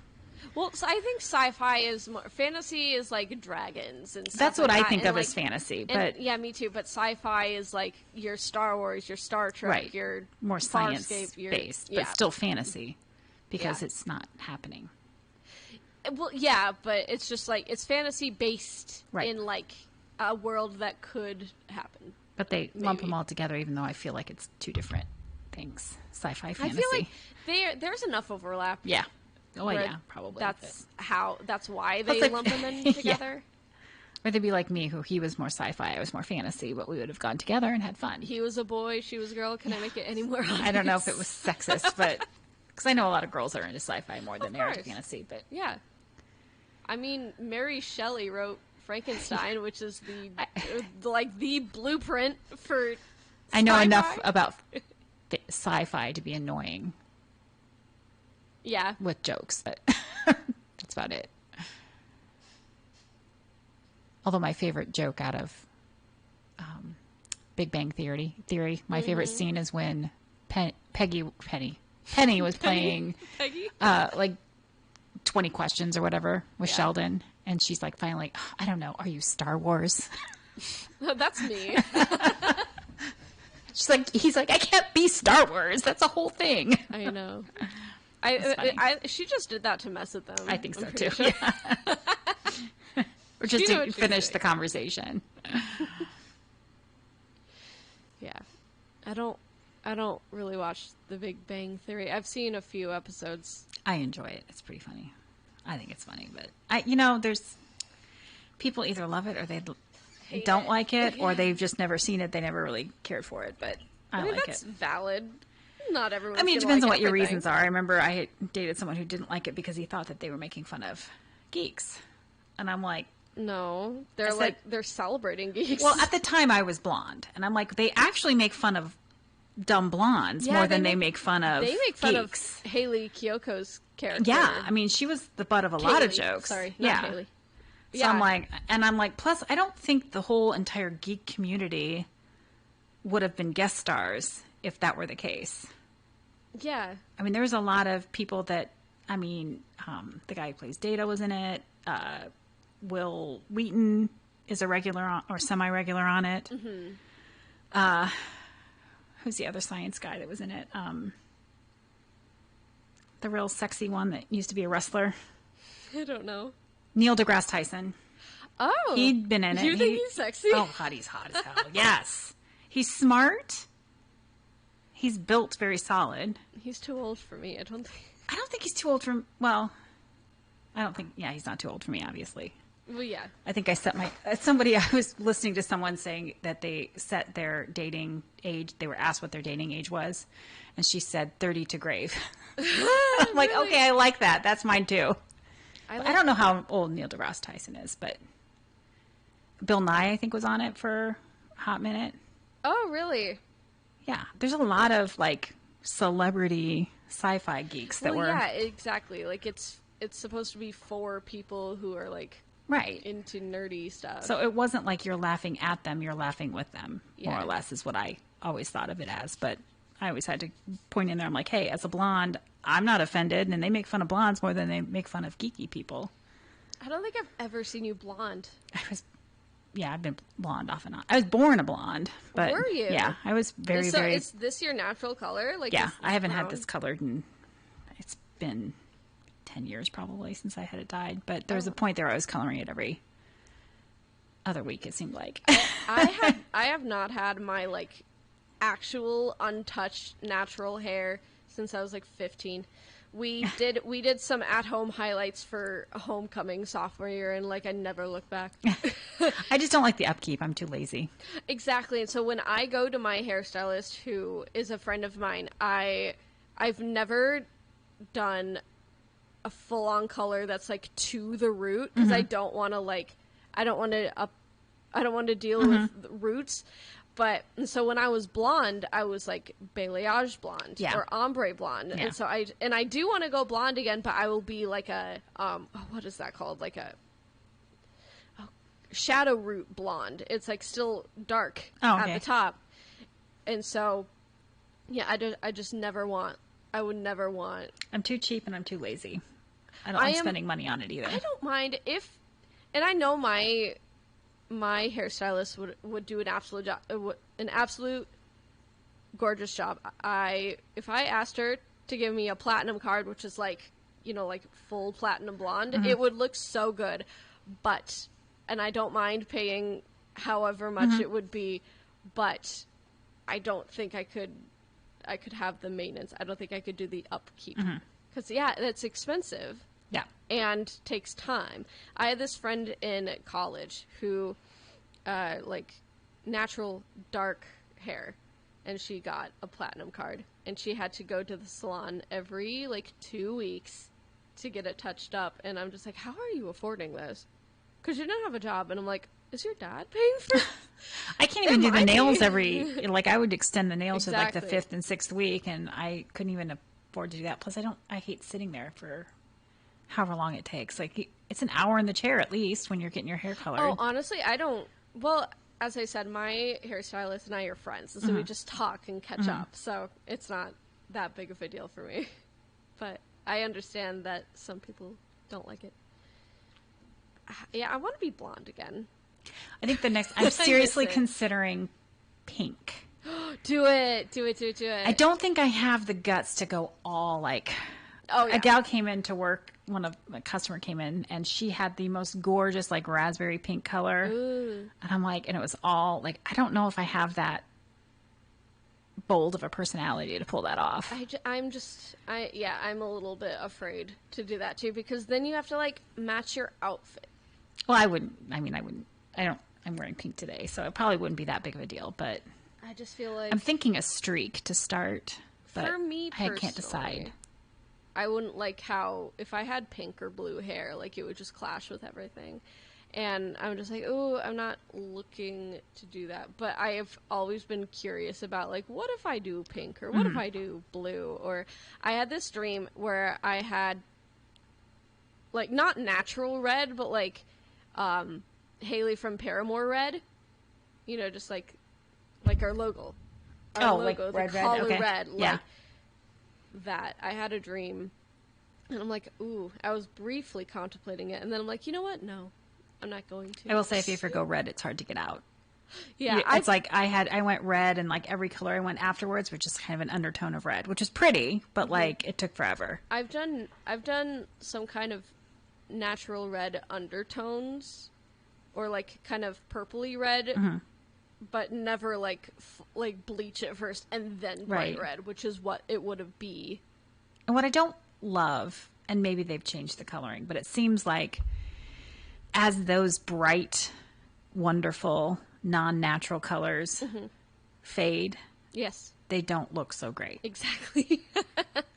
Well, so I think sci-fi is more fantasy is like dragons and stuff. That's what like I think and of like, as fantasy, but and, yeah, me too. But sci-fi is like your Star Wars, your Star Trek, right. your more science Farscape, based, but still fantasy because it's not happening. Well, yeah, but it's just like it's fantasy based in like a world that could happen. But they lump them all together, even though I feel like it's two different things: sci-fi, fantasy. I feel like there's enough overlap. Yeah. Oh, yeah, probably. That's why they lump them in together. Or they'd be like me, who he was more sci-fi, I was more fantasy, but we would have gone together and had fun. He was a boy, she was a girl. Can I make it any more obvious? I don't know if it was sexist, but because I know a lot of girls are into sci-fi more than they are into fantasy. But yeah, I mean, Mary Shelley wrote Frankenstein, which is the blueprint for. I know enough about sci-fi to be annoying. Yeah. With jokes, but that's about it. Although my favorite joke out of Big Bang Theory, my favorite scene is when Penny was playing like 20 questions or whatever with Sheldon, and she's like, finally, I don't know, are you Star Wars? That's me. He's like, I can't be Star Wars. That's a whole thing. I know. She just did that to mess with them. I think so too. Sure. Yeah. Or just to finish the conversation. Yeah. I don't really watch The Big Bang Theory. I've seen a few episodes. I enjoy it. It's pretty funny. I think it's funny, but there's people either love it or they Hate don't it. like it, or they've just never seen it. They never really cared for it, but I mean, like that's it. valid. Not everyone. I mean, it depends on what your reasons are. I remember I had dated someone who didn't like it because he thought that they were making fun of geeks, and I'm like, no, they're celebrating geeks. Well, at the time I was blonde, and I'm like, they actually make fun of dumb blondes more than they make fun of They make fun geeks. of Haley Kiyoko's character. Yeah, I mean, she was the butt of a lot of jokes. Sorry, not Haley. So I'm like, plus, I don't think the whole entire geek community would have been guest stars if that were the case. Yeah. I mean, there's a lot of people that, the guy who plays Data was in it. Will Wheaton is a regular or semi-regular on it. Mm-hmm. Who's the other science guy that was in it? The real sexy one that used to be a wrestler. I don't know. Neil deGrasse Tyson. Oh. He'd been in it. You think he's sexy? Oh, God, he's hot as hell. Yes. He's smart. He's built very solid. He's too old for me. I don't think he's too old for... Well, I don't think... Yeah, he's not too old for me, obviously. Well, yeah. I think I set I was listening to someone saying that they set their dating age. They were asked what their dating age was. And she said 30 to grave. I'm like, Really? okay, I like that. That's mine too. I don't know how old Neil deGrasse Tyson is, but Bill Nye, I think, was on it for a hot minute. Oh, really? Yeah. There's a lot of celebrity sci-fi geeks that were... Yeah, exactly. It's supposed to be for people who are right into nerdy stuff. So it wasn't like you're laughing at them, you're laughing with them, more Yeah. or less is what I always thought of it as. But I always had to point in there, I'm like, hey, as a blonde, I'm not offended, and they make fun of blondes more than they make fun of geeky people. I don't think I've ever seen you blonde. I've been blonde off and on. I was born a blonde, but Were you? Yeah, I was very, so very... is this your natural color? Yeah, is I haven't brown? had this colored in... It's been 10 years probably since I had it dyed, but there was a point there I was coloring it every other week, it seemed like. I have not had my actual untouched natural hair since I was 15. We did some at-home highlights for homecoming sophomore year, and I never looked back. I just don't like the upkeep. I'm too lazy. Exactly. And so when I go to my hairstylist, who is a friend of mine, I've never done a full-on color that's to the root, because I don't want to deal with the roots. But and so when I was blonde, I was balayage blonde or ombre blonde, Yeah. and so I do want to go blonde again, but I will be what is that called? Shadow root blonde. It's still dark at the top, and so I just never want. I would never want. I'm too cheap and I'm too lazy. I don't like spending money on it either. I don't mind and I know my hairstylist would do an absolute gorgeous job. If I asked her to give me a platinum card, which is full platinum blonde, it would look so good. And I don't mind paying however much it would be, but I don't think I could have the maintenance. I don't think I could do the upkeep. Because, it's expensive. Yeah. And takes time. I had this friend in college who, natural dark hair, and she got a platinum card. And she had to go to the salon every, 2 weeks to get it touched up. And I'm just like, how are you affording this? Because you don't have a job. And I'm like, is your dad paying for it? I can't even do the nails I would extend the nails to the 5th and 6th week, and I couldn't even afford to do that. Plus, I hate sitting there for however long it takes. It's an hour in the chair at least when you're getting your hair colored. Oh, honestly, I don't. Well, as I said, my hairstylist and I are friends, so we just talk and catch up. So it's not that big of a deal for me. But I understand that some people don't like it. Yeah, I want to be blonde again. I think I'm seriously considering pink. Do it. I don't think I have the guts to go all a gal came in to work, a customer came in, and she had the most gorgeous raspberry pink color. Ooh. And I'm and it was all I don't know if I have that bold of a personality to pull that off. I'm a little bit afraid to do that too, because then you have to like match your outfit. Well, I wouldn't. I'm wearing pink today, so it probably wouldn't be that big of a deal, but I just feel like I'm thinking a streak to start, but for me personally, I can't decide. I wouldn't like how if I had pink or blue hair, like it would just clash with everything. And I'm just like, oh, I'm not looking to do that. But I have always been curious about, like, what if I do pink? Or what if I do blue? Or I had this dream where I had, like, not natural red, but, like, Haley from Paramore red. You know, just, like our logo. Our logo, like the red, color okay. red. Yeah. Like that. I had a dream. And I'm like, ooh, I was briefly contemplating it. And then I'm like, you know what? No. I'm not going to. I will say, if you ever go red, it's hard to get out. Yeah, it's like I went red, and like every color I went afterwards was just kind of an undertone of red, which is pretty, but like it took forever. I've done some kind of natural red undertones, or like kind of purpley red, but never like bleach it first and then bright red, which is what it would have be. And what I don't love, and maybe they've changed the coloring, but it seems like as those bright, wonderful, non-natural colors fade, yes, they don't look so great. Exactly.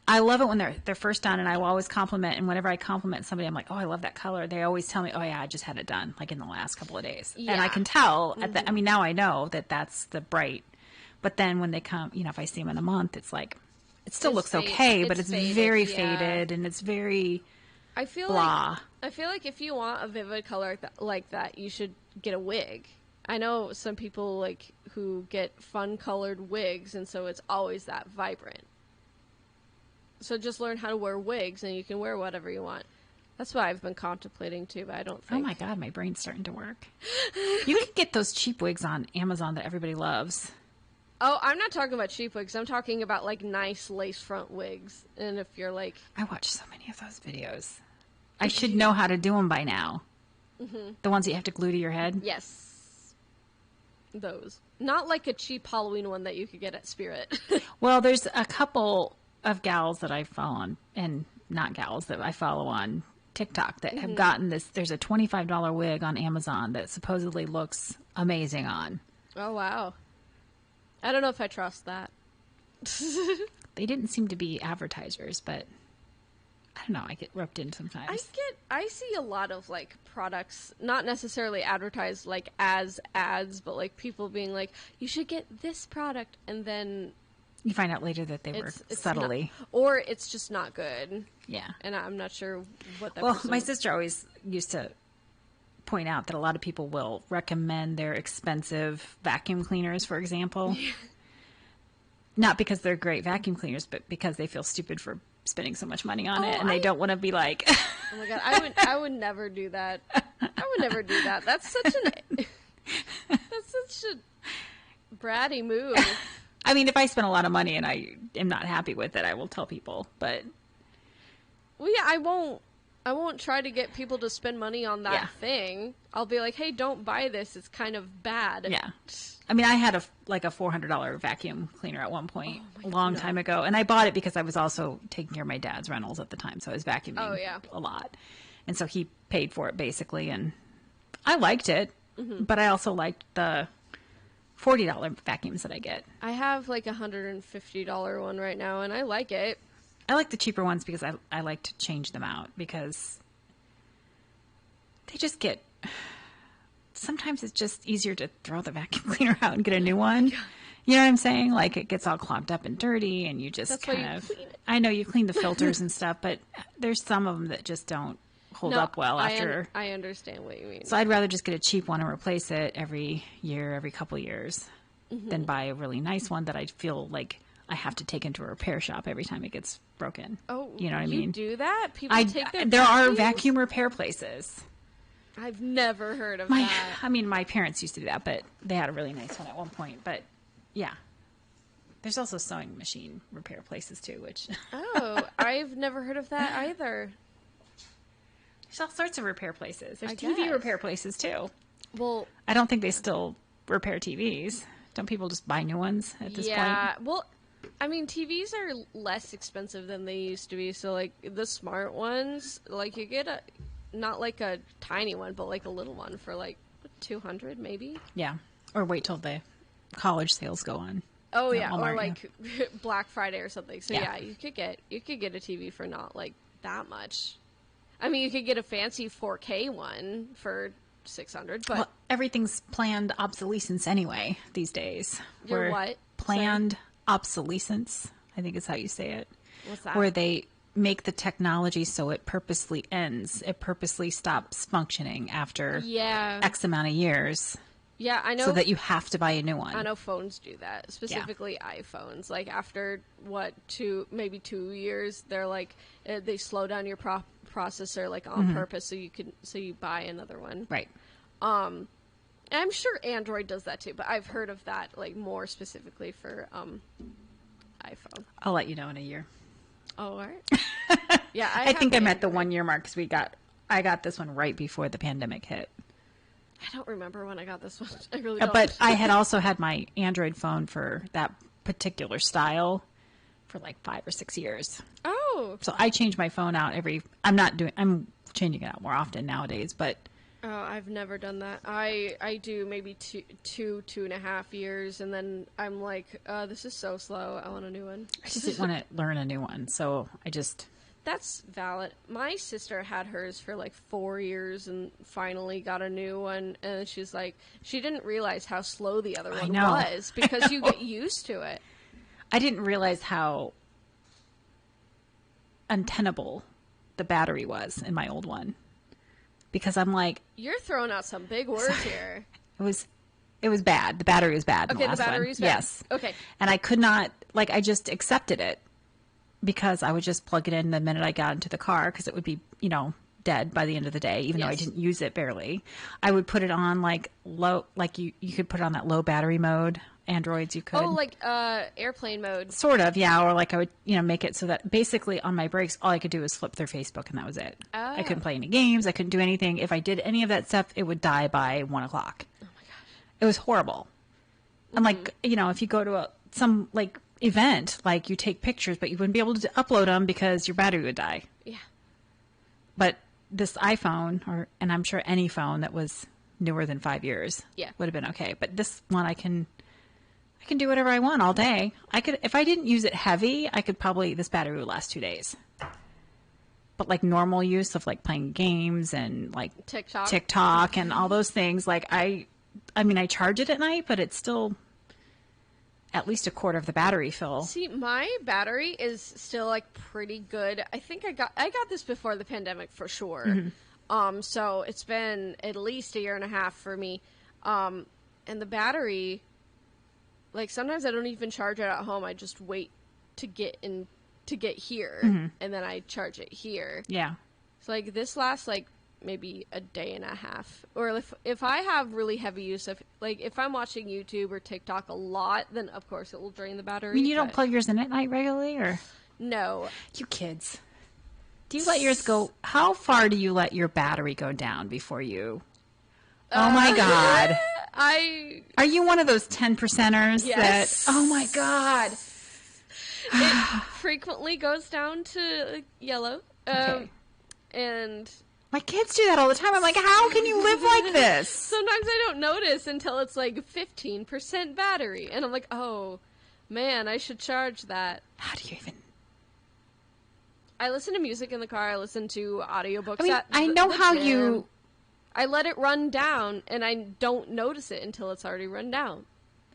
I love it when they're first done, and I will always compliment. And whenever I compliment somebody, I'm like, "Oh, I love that color." They always tell me, "Oh yeah, I just had it done like in the last couple of days." Yeah. And I can tell at the. I mean, now I know that that's the bright. But then when they come, if I see them in a month, it's like it still looks okay, but it's faded, very faded, and it's very. I feel blah. like if you want a vivid color like that, you should get a wig. I know some people like who get fun colored wigs, and so it's always that vibrant. So just learn how to wear wigs, and you can wear whatever you want. That's what I've been contemplating too, but I don't think. Oh my god, my brain's starting to work. You can get those cheap wigs on Amazon that everybody loves. Oh, I'm not talking about cheap wigs. I'm talking about like nice lace front wigs. And if you're like, I watch so many of those videos. I should know how to do them by now. The ones that you have to glue to your head? Yes. Those. Not like a cheap Halloween one that you could get at Spirit. Well, there's a couple of gals that I follow on, and not gals that I follow on TikTok that have gotten this. There's a $25 wig on Amazon that supposedly looks amazing on. Oh, wow. I don't know if I trust that. They didn't seem to be advertisers, but I don't know. I get roped in sometimes. I see a lot of like products, not necessarily advertised like as ads, but like people being like, you should get this product, and then you find out later that they were subtly, or it's just not good. Yeah, and I'm not sure what that. Well, my sister always used to point out that a lot of people will recommend their expensive vacuum cleaners, for example. Not because they're great vacuum cleaners, but because they feel stupid for spending so much money on it, and they don't want to be like. Oh my god, I would never do that. I would never do that. That's such a bratty move. I mean, if I spend a lot of money and I am not happy with it, I will tell people. But well, yeah, I won't try to get people to spend money on that thing. I'll be like, hey, don't buy this. It's kind of bad. Yeah. I mean, I had a $400 vacuum cleaner at one point a long time ago, and I bought it because I was also taking care of my dad's rentals at the time, so I was vacuuming a lot. And so he paid for it basically, and I liked it, but I also liked the $40 vacuums that I get. I have like $150 one right now, and I like it. I like the cheaper ones because I like to change them out because they just get... Sometimes it's just easier to throw the vacuum cleaner out and get a new one. You know what I'm saying? Like it gets all clogged up and dirty, and you just clean it. I know you clean the filters and stuff, but there's some of them that just don't hold up well after. I understand what you mean. So I'd rather just get a cheap one and replace it every year, every couple years, than buy a really nice one that I feel like I have to take into a repair shop every time it gets broken. Oh, you know what I mean? You do that? People take their there are vacuum repair places. I've never heard of that. I mean, my parents used to do that, but they had a really nice one at one point. But yeah, there's also sewing machine repair places too, which I've never heard of that either. There's all sorts of repair places. There's TV repair places too. Well, I don't think they still repair TVs. Don't people just buy new ones at this point? Yeah, well, I mean, TVs are less expensive than they used to be. So, like, the smart ones, like, you get not like a tiny one, but like a little one for like $200 maybe. Yeah, or wait till the college sales go on. Oh yeah, Walmart, or like Black Friday or something. So yeah, you could get a TV for not like that much. I mean, you could get a fancy 4K one for $600, but everything's planned obsolescence anyway these days. Your what? Planned obsolescence, I think is how you say it. What's that? Where they make the technology so it purposely ends. It purposely stops functioning after X amount of years. Yeah, I know. So that you have to buy a new one. I know phones do that, specifically iPhones. Like after maybe 2 years, they're like they slow down your processor like on purpose so you buy another one. Right. And I'm sure Android does that too, but I've heard of that like more specifically for iPhone. I'll let you know in a year. Oh, all right. Yeah, I think I'm at the 1 year mark because I got this one right before the pandemic hit. I don't remember when I got this one. I really don't. But I had also had my Android phone for that particular style for like 5 or 6 years. Oh. So I change my phone out I'm changing it out more often nowadays, but. Oh, I've never done that. I do maybe 2.5 years, and then I'm like, this is so slow. I want a new one. I just didn't want to learn a new one, so I just. That's valid. My sister had hers for like 4 years and finally got a new one. And she's like, she didn't realize how slow the other one was because you get used to it. I didn't realize how untenable the battery was in my old one. Because I'm like, you're throwing out some big words here. It was bad. The battery was bad. Okay, the battery's bad. Yes. Okay. And I could not, I just accepted it. Because I would just plug it in the minute I got into the car because it would be, dead by the end of the day, even though I didn't use it barely. I would put it on low, you could put it on that low battery mode. Androids, you could. Oh, airplane mode. Sort of, yeah. Or I would, make it so that basically on my breaks, all I could do was flip through Facebook and that was it. Oh. I couldn't play any games. I couldn't do anything. If I did any of that stuff, it would die by 1 o'clock. Oh my gosh. It was horrible. Mm-hmm. And if you go to some event, you take pictures, but you wouldn't be able to upload them because your battery would die. Yeah. But this iPhone, and I'm sure any phone that was newer than 5 years, would have been okay. But this one, I can do whatever I want all day. If I didn't use it heavy, this battery would last 2 days. But normal use of playing games and TikTok and all those things, I charge it at night, but it's still at least a quarter of the battery fill. See, my battery is still pretty good. I think I got this before the pandemic for sure. Mm-hmm. So it's been at least 1.5 years for me. And the battery, sometimes I don't even charge it at home. I just wait to get here, mm-hmm. and then I charge it here. Yeah. So this lasts maybe 1.5 days. Or if I have really heavy use of, if I'm watching YouTube or TikTok a lot, then of course it will drain the battery. You don't plug yours in at night regularly, or? No. You kids. Do you let yours go? How far do you let your battery go down before you? Oh my God. Are you one of those 10%ers? Yes. Oh my God. It frequently goes down to yellow. Okay. And my kids do that all the time. I'm like, how can you live like this? Sometimes I don't notice until it's 15% battery. And I'm like, oh, man, I should charge that. How do you even? I listen to music in the car. I listen to audiobooks. I know how you. I let it run down, and I don't notice it until it's already run down.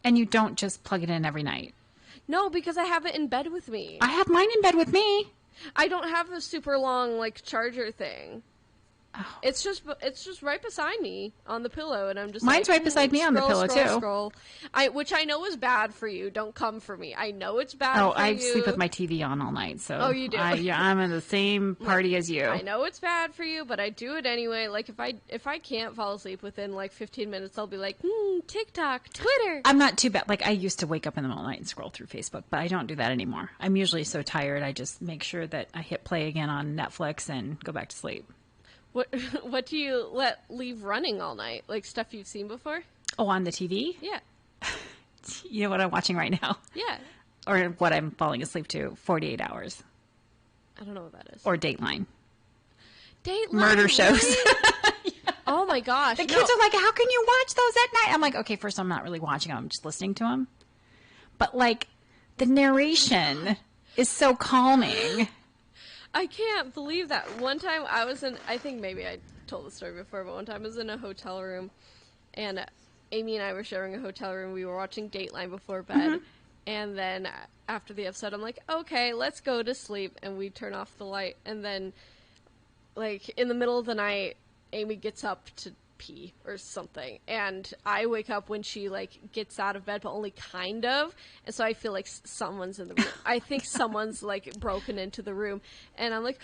And you don't just plug it in every night? No, because I have it in bed with me. I have mine in bed with me. I don't have a super long, charger thing. Oh. It's just right beside me on the pillow, and I'm just mine's right beside me on the pillow too. Scroll. Which I know is bad for you. Don't come for me. I know it's bad. Oh, for I you. sleep with my TV on all night. So oh, you do. I'm in the same party as you. I know it's bad for you, but I do it anyway. If I can't fall asleep within 15 minutes, I'll be like, TikTok, Twitter. I'm not too bad. I used to wake up in the middle of the night and scroll through Facebook, but I don't do that anymore. I'm usually so tired. I just make sure that I hit play again on Netflix and go back to sleep. What do you leave running all night? Stuff you've seen before? Oh, on the TV? Yeah. You know what I'm watching right now? Yeah. Or what I'm falling asleep to, 48 Hours. I don't know what that is. Or Dateline. Dateline? Murder shows. Really? Oh my gosh. The kids are like, how can you watch those at night? I'm like, okay, first, I'm not really watching them. I'm just listening to them. But, like, the narration is so calming. I can't believe that. One time I was in, I think maybe I told the story before, but one time I was in a hotel room, and Amy and I were sharing a hotel room. We were watching Dateline before bed, and then after the episode, I'm like, okay, let's go to sleep, and we turn off the light, and then, like, in the middle of the night, Amy gets up to pee or something, and I wake up when she, like, gets out of bed, but only kind of, and so I feel like someone's in the room. I think someone's, like, broken into the room, and I'm like,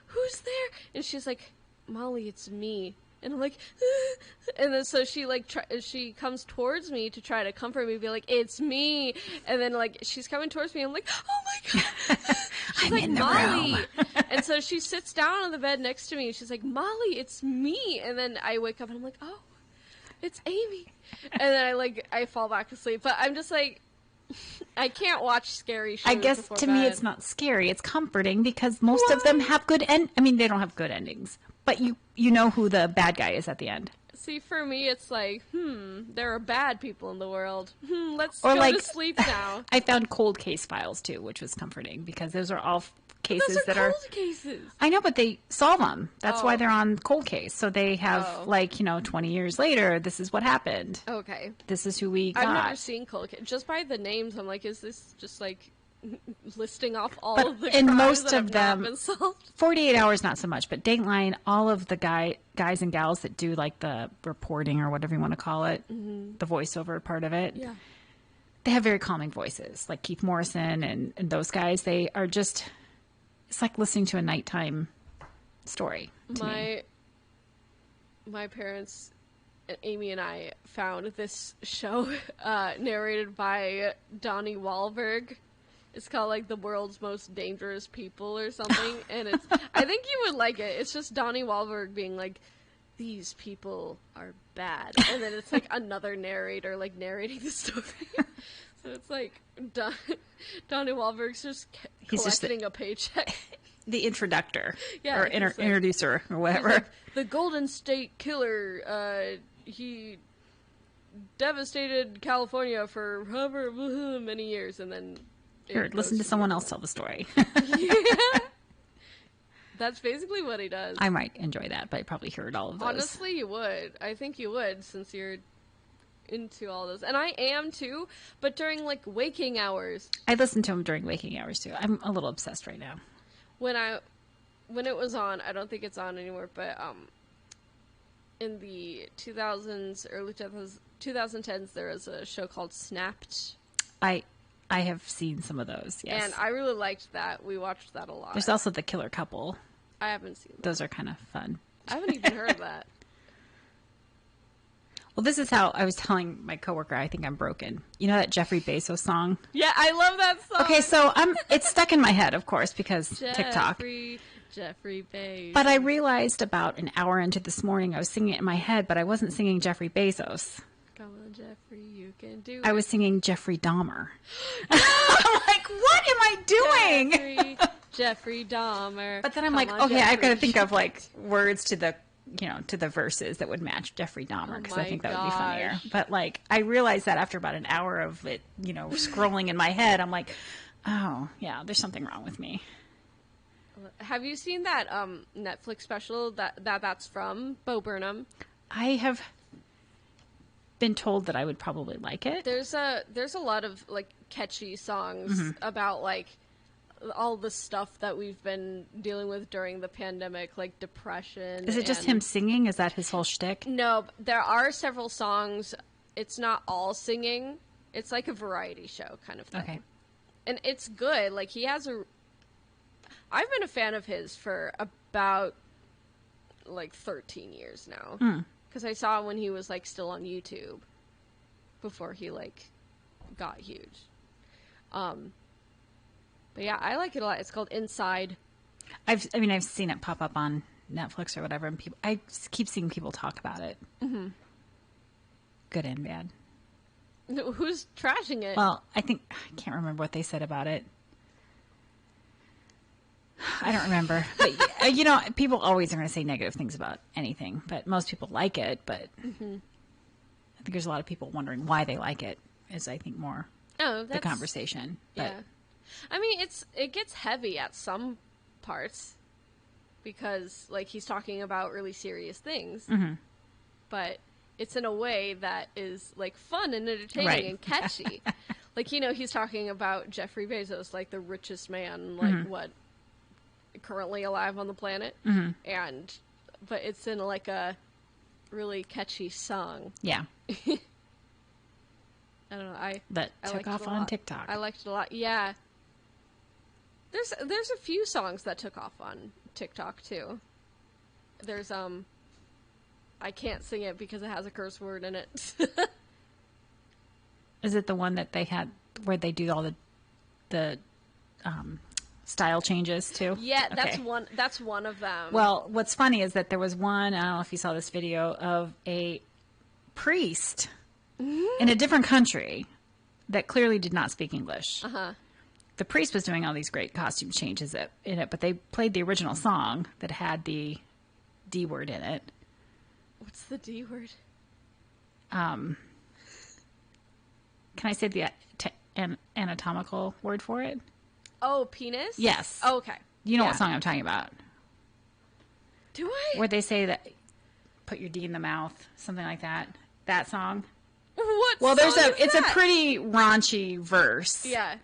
who's there? And she's like, Molly, it's me. And I'm like, and then so she, like, she comes towards me to try to comfort me, be like, it's me. And then, like, she's coming towards me. I'm like, oh my God. She's I'm like, in the Molly. room. And so she sits down on the bed next to me. And she's like, Molly, it's me. And then I wake up and I'm like, oh, it's Amy. And then I fall back asleep. But I'm just like, I can't watch scary shows. I guess before to bed. me it's not scary. It's comforting because most of them have good I mean, they don't have good endings. But you know who the bad guy is at the end. See, for me, it's like, there are bad people in the world. Let's Or go like, to sleep now. I found Cold Case Files, too, which was comforting because those are all cases Those that are are... cold cases. I know, but they solve them. That's why Oh. they're on Cold Case. So they have, Oh. 20 years later, this is what happened. Okay. This is who we got. I've never seen Cold Case. Just by the names, I'm like, is this just like listing off all But of the in crimes most that have of not them, been solved? 48 Hours, not so much. But Dateline, all of the guys and gals that do like the reporting or whatever you want to call it, the voiceover part of it, Yeah. they have very calming voices. Like Keith Morrison and those guys, they are just, it's like listening to a nighttime story to me. My parents, Amy and I, found this show narrated by Donnie Wahlberg. It's called like The World's Most Dangerous People or something, and it's I think you would like it. It's just Donnie Wahlberg being like, these people are bad, and then it's like another narrator like narrating the story. So it's like Donnie Wahlberg's just He's just collecting a paycheck. The introductor, Yeah, or he's like- introducer, or whatever. He's like, the Golden State Killer, he devastated California for however many years, and then... Here, listen to someone else tell the story. Yeah. That's basically what he does. I might enjoy that, but I probably heard all of those. Honestly, you would. I think you would, since you're into all those. And I am, too, but during, like, waking hours. I listen to them during waking hours, too. I'm a little obsessed right now. When it was on, I don't think it's on anymore, but in the 2000s, early 2010s, there was a show called Snapped. I have seen some of those, yes. And I really liked that. We watched that a lot. There's also The Killer Couple. I haven't seen that. Those are kind of fun. I haven't even heard of that. Well, this is how I was telling my coworker, I think I'm broken. You know that Jeffrey Bezos song? Yeah, I love that song. Okay, so it's stuck in my head, of course, because TikTok. Jeffrey Bezos. But I realized about an hour into this morning, I was singing it in my head, but I wasn't singing Jeffrey Bezos. Come on, Jeffrey, you can do it. I was singing Jeffrey Dahmer. I'm like, what am I doing? Jeffrey Dahmer. But then I'm like, okay, I've got to think of like words to the, to the verses that would match Jeffrey Dahmer, because I think that would be funnier. But like, I realized that after about an hour of it, scrolling in my head, I'm like, oh yeah, there's something wrong with me. Have you seen that Netflix special that's from Bo Burnham? I have been told that I would probably like it. There's a lot of like catchy songs about like all the stuff that we've been dealing with during the pandemic, like depression. Is it just him singing? Is that his whole shtick? No, there are several songs. It's not all singing. It's like a variety show kind of thing. Okay. And it's good. Like I've been a fan of his for about like 13 years now. Because I saw when he was like still on YouTube before he like got huge. But yeah, I like it a lot. It's called Inside. I've seen it pop up on Netflix or whatever, and I keep seeing people talk about it. Good and bad. Who's trashing it? Well, I can't remember what they said about it. I don't remember. But, you know, people always are going to say negative things about anything, but most people like it. But I think there's a lot of people wondering why they like it, is I think more the conversation. Yeah. I mean, it gets heavy at some parts because, like, he's talking about really serious things. But it's in a way that is, like, fun and entertaining and catchy. Like, you know, he's talking about Jeffrey Bezos, like, the richest man, like, what, currently alive on the planet. But it's in, like, a really catchy song. Yeah. I don't know. I took off on TikTok. I liked it a lot. Yeah. There's a few songs that took off on TikTok, too. There's, I can't sing it because it has a curse word in it. Is it the one that they had where they do all the style changes too? Yeah, that's one of them. Well, what's funny is that there was one, I don't know if you saw this video, of a priest in a different country that clearly did not speak English. The priest was doing all these great costume changes in it, but they played the original song that had the D word in it. What's the D word? Can I say the anatomical word for it? Oh, penis? Yes. Oh, okay. You know what song I'm talking about. Do I? Where they say that, put your D in the mouth, something like that. That song. What Well, song it's is a that? pretty raunchy verse. Yeah.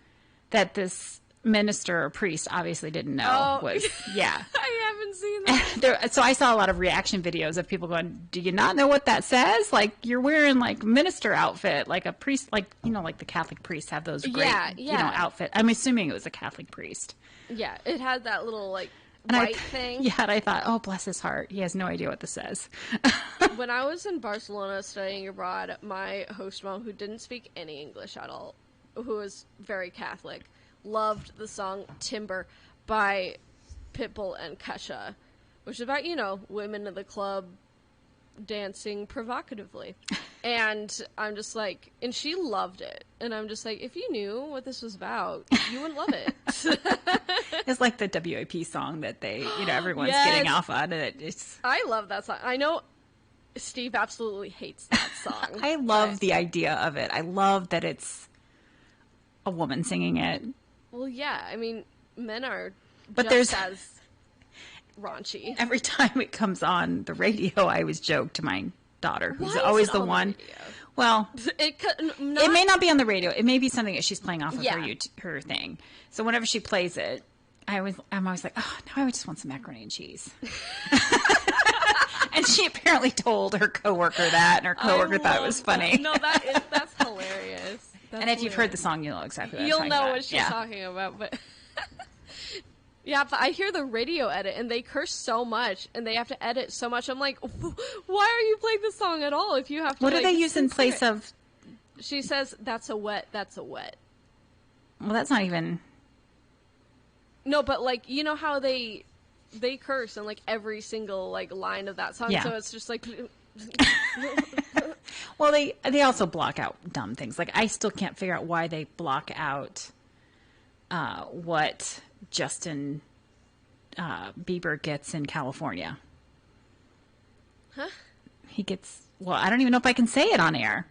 That this minister or priest obviously didn't know was, yeah. I haven't seen that. So I saw a lot of reaction videos of people going, do you not know what that says? Like, you're wearing, like, minister outfit, like a priest, like, you know, like the Catholic priests have those great, you know, outfit. I'm assuming it was a Catholic priest. Yeah, it had that little, like, white thing. Yeah, and I thought, oh, bless his heart. He has no idea what this says. When I was in Barcelona studying abroad, my host mom, who didn't speak any English at all, who was very Catholic, loved the song Timber by Pitbull and Kesha, which is about, you know, women in the club dancing provocatively. And I'm just like, and she loved it. And I'm just like, if you knew what this was about, you would love it. It's like the WAP song that they, you know, everyone's getting off on. And it's... I love that song. I know Steve absolutely hates that song. I love the idea of it. I love that it's a woman singing it. Well, yeah. I mean, men are but just as raunchy. Every time it comes on the radio, I always joke to my daughter, who's always the one. Well, it may not be on the radio. It may be something that she's playing off of her thing. So whenever she plays it, I'm always like, oh, now I just want some macaroni and cheese. And she apparently told her coworker that, and her coworker thought it was funny. No, that's hilarious. And if you've heard the song, you'll know exactly what I'm talking about. You'll know what she's talking about, but... Yeah, but I hear the radio edit, and they curse so much, and they have to edit so much. I'm like, why are you playing this song at all if you have to, what do they use in place of... She says, that's a wet, that's a wet. Well, that's not even... No, but, like, you know how they curse in, like, every single, like, line of that song? Yeah. So it's just like... Well, they also block out dumb things. Like, I still can't figure out why they block out what Justin Bieber gets in California. Huh? He gets, well, I don't even know if I can say it on air.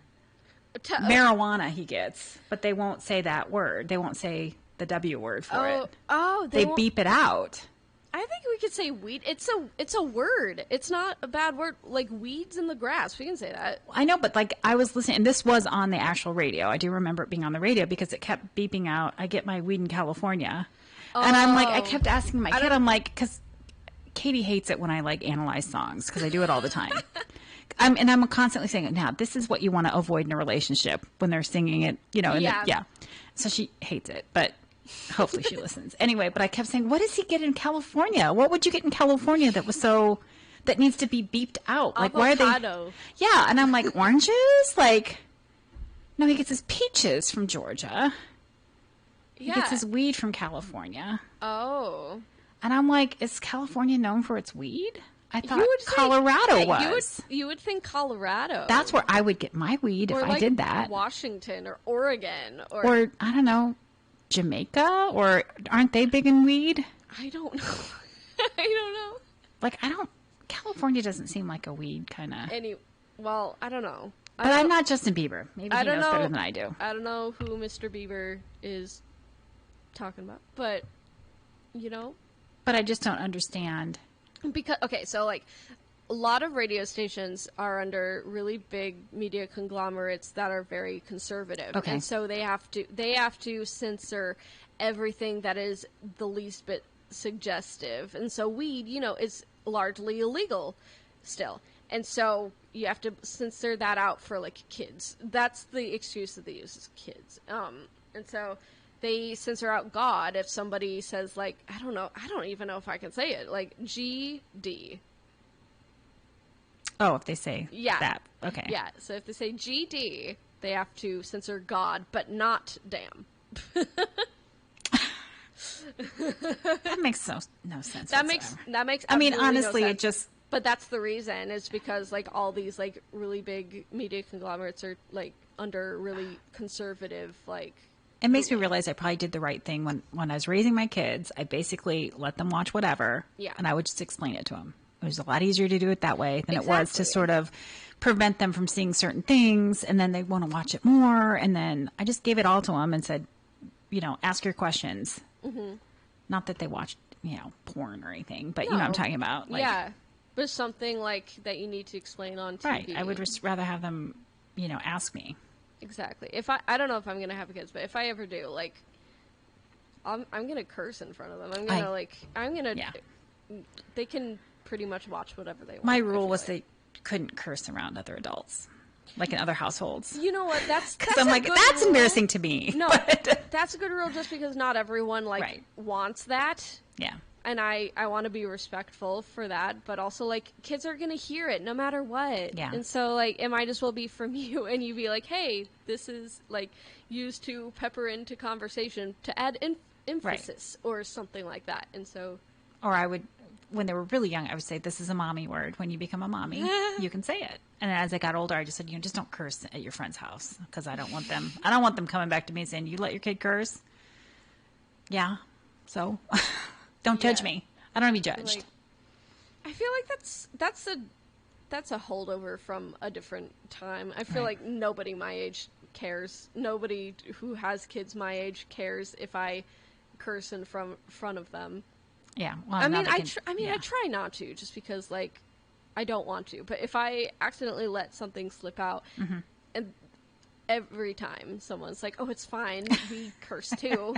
Marijuana he gets, but they won't say that word. They won't say the W word for it. Oh, they beep it out. I think we could say weed. It's a word. It's not a bad word. Like weeds in the grass. We can say that. I know, but like I was listening, and this was on the actual radio. I do remember it being on the radio because it kept beeping out, I get my weed in California. And I'm like, I kept asking my kid, I'm like, because Katie hates it when I like analyze songs because I do it all the time. I'm constantly saying, now, this is what you want to avoid in a relationship when they're singing it, you know. And yeah. So she hates it, but hopefully she listens. Anyway, but I kept saying, what does he get in California? What would you get in California that needs to be beeped out? Like, avocado. Why are they? Yeah. And I'm like, oranges? Like, no, he gets his peaches from Georgia. He gets his weed from California. Oh. And I'm like, is California known for its weed? I thought Colorado was. You would think Colorado. That's where I would get my weed if I did that. Washington or Oregon or I don't know, Jamaica, or aren't they big in weed? I don't know. I don't know. Like California doesn't seem like a weed kind of. Well, I don't know. But I'm not Justin Bieber. Maybe he knows better than I do. I don't know who Mr. Bieber is talking about, but But I just don't understand. Because so like a lot of radio stations are under really big media conglomerates that are very conservative, and so they have to censor everything that is the least bit suggestive, and so weed, is largely illegal still, and so you have to censor that out for like kids. That's the excuse that they use, is kids, and so they censor out God if somebody says, like, I don't even know if I can say it, like GD. Oh, if they say that. Okay. Yeah, so if they say GD, they have to censor God, but not damn. That makes no sense. That makes. I mean, honestly, no it just. But that's the reason. It's because like all these like really big media conglomerates are like under really conservative like. It makes me realize I probably did the right thing when I was raising my kids. I basically let them watch whatever, and I would just explain it to them. It was a lot easier to do it that way than it was to sort of prevent them from seeing certain things, and then they want to watch it more. And then I just gave it all to them and said, ask your questions. Mm-hmm. Not that they watched, porn or anything, but you know what I'm talking about. Like, yeah, but something like that you need to explain on TV. Right. I would just rather have them, ask me. Exactly. If I don't know if I'm gonna have kids, but if I ever do, like, I'm gonna curse in front of them. They can pretty much watch whatever they want. My rule was they couldn't curse around other adults, like in other households. You know what? That's I'm like, that's embarrassing to me. No, that's a good rule just because not everyone wants that. Yeah. And I want to be respectful for that, but also, like, kids are going to hear it no matter what. Yeah. And so, like, it might as well be from you, and you be like, hey, this is, like, used to pepper into conversation to add emphasis or something like that. And so... Or I would, when they were really young, I would say, this is a mommy word. When you become a mommy, you can say it. And as I got older, I just said, just don't curse at your friend's house, because I don't want them coming back to me and saying, you let your kid curse? Yeah. So... Don't judge me. I don't want to be judged. Like, I feel like that's a holdover from a different time. I feel like nobody my age cares. Nobody who has kids my age cares if I curse in front of them. Yeah. Well, I try not to, just because like I don't want to. But if I accidentally let something slip out, and every time someone's like, "Oh, it's fine. We curse too."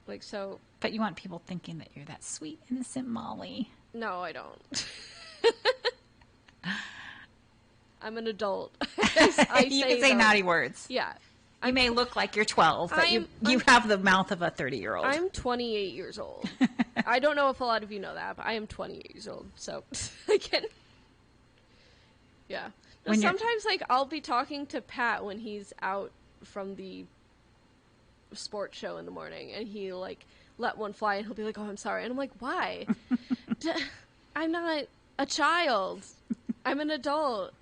Like, so... But you want people thinking that you're that sweet, innocent Molly. No, I don't. I'm an adult. You can say naughty words. Yeah. You may look like you're 12, but you have the mouth of a 30-year-old. I'm 28 years old. I don't know if a lot of you know that, but I am 28 years old, so I can... Yeah. Sometimes, like, I'll be talking to Pat when he's out from the... sports show in the morning, and he like let one fly, and he'll be like, "Oh, I'm sorry," and I'm like, "Why? I'm not a child. I'm an adult.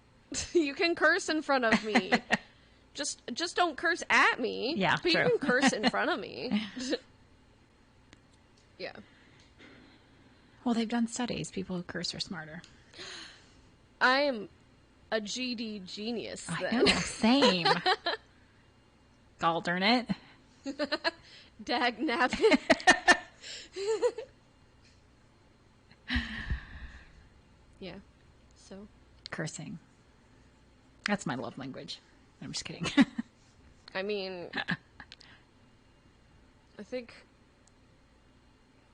You can curse in front of me. just don't curse at me. Yeah, but true. You can curse in front of me." Yeah. Well, they've done studies. People who curse are smarter. I am a GD genius. Then. I know, same. Gall darn it. Dag nabbit. Yeah. So. Cursing. That's my love language. I'm just kidding. I mean, I think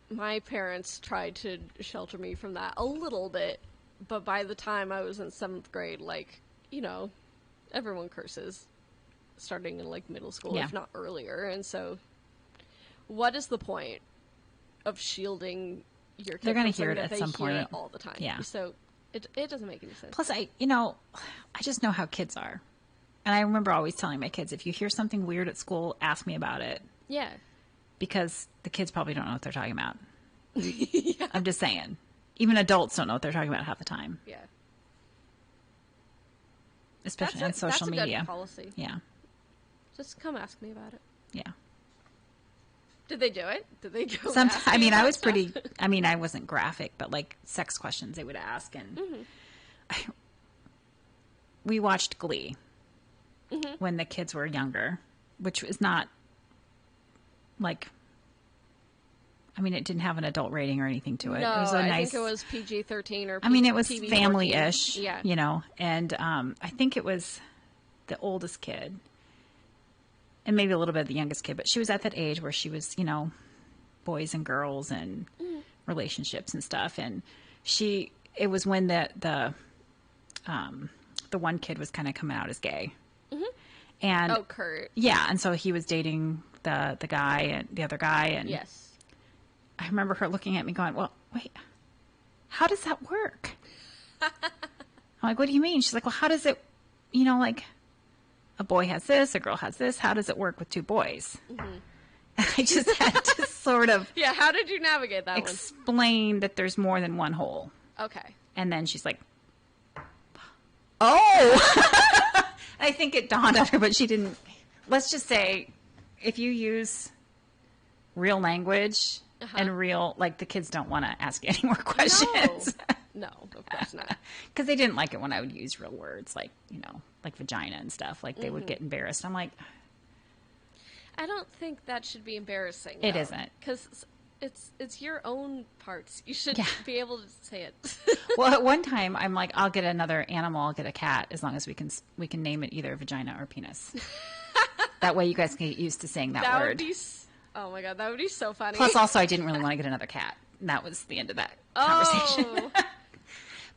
my parents tried to shelter me from that a little bit, but by the time I was in 7th grade, like, everyone curses. Starting in like middle school, if not earlier, and so what is the point of shielding your kid? They're going to hear it at some point all the time. Yeah. So it doesn't make any sense. Plus, I just know how kids are, and I remember always telling my kids, if you hear something weird at school, ask me about it. Yeah. Because the kids probably don't know what they're talking about. I'm just saying. Even adults don't know what they're talking about half the time. Yeah. Especially on social that's a media. Good policy. Yeah. Just come ask me about it. Yeah. Did they do it? Did they go? Sometimes, I mean, I was stuff? pretty. I mean, I wasn't graphic, but like sex questions they would ask, and we watched Glee when the kids were younger, which was not like. I mean, it didn't have an adult rating or anything to it. No, it was a I nice. think it was PG-13 or. I mean, it was PG-14. family-ish, Yeah. you know, and I think it was the oldest kid, and maybe a little bit of the youngest kid, but she was at that age where she was, you know, boys and girls and relationships and stuff, and it was when the one kid was kind of coming out as gay, and Kurt. Yeah, and so he was dating the guy and the other guy, and yes. I remember her looking at me going, well, wait, how does that work? I'm like, what do you mean? She's like, well, how does it, you know, like a boy has this, a girl has this. How does it work with two boys? And I just had to sort of Yeah, how did you navigate that explain that there's more than one hole. Okay. And then she's like, oh. I think it dawned on her, but she didn't. Let's just say if you use real language and real, like the kids don't want to ask you any more questions. No, of course not. Because they didn't like it when I would use real words like, you know, like vagina and stuff. Like they would get embarrassed. I'm like, I don't think that should be embarrassing. It isn't. Because it's your own parts. You should be able to say it. Well, at one time I'm like, I'll get another animal, I'll get a cat, as long as we can name it either vagina or penis. That way you guys can get used to saying that word. Would be, oh my god, that would be so funny. Plus, also, I didn't really want to get another cat. And that was the end of that conversation.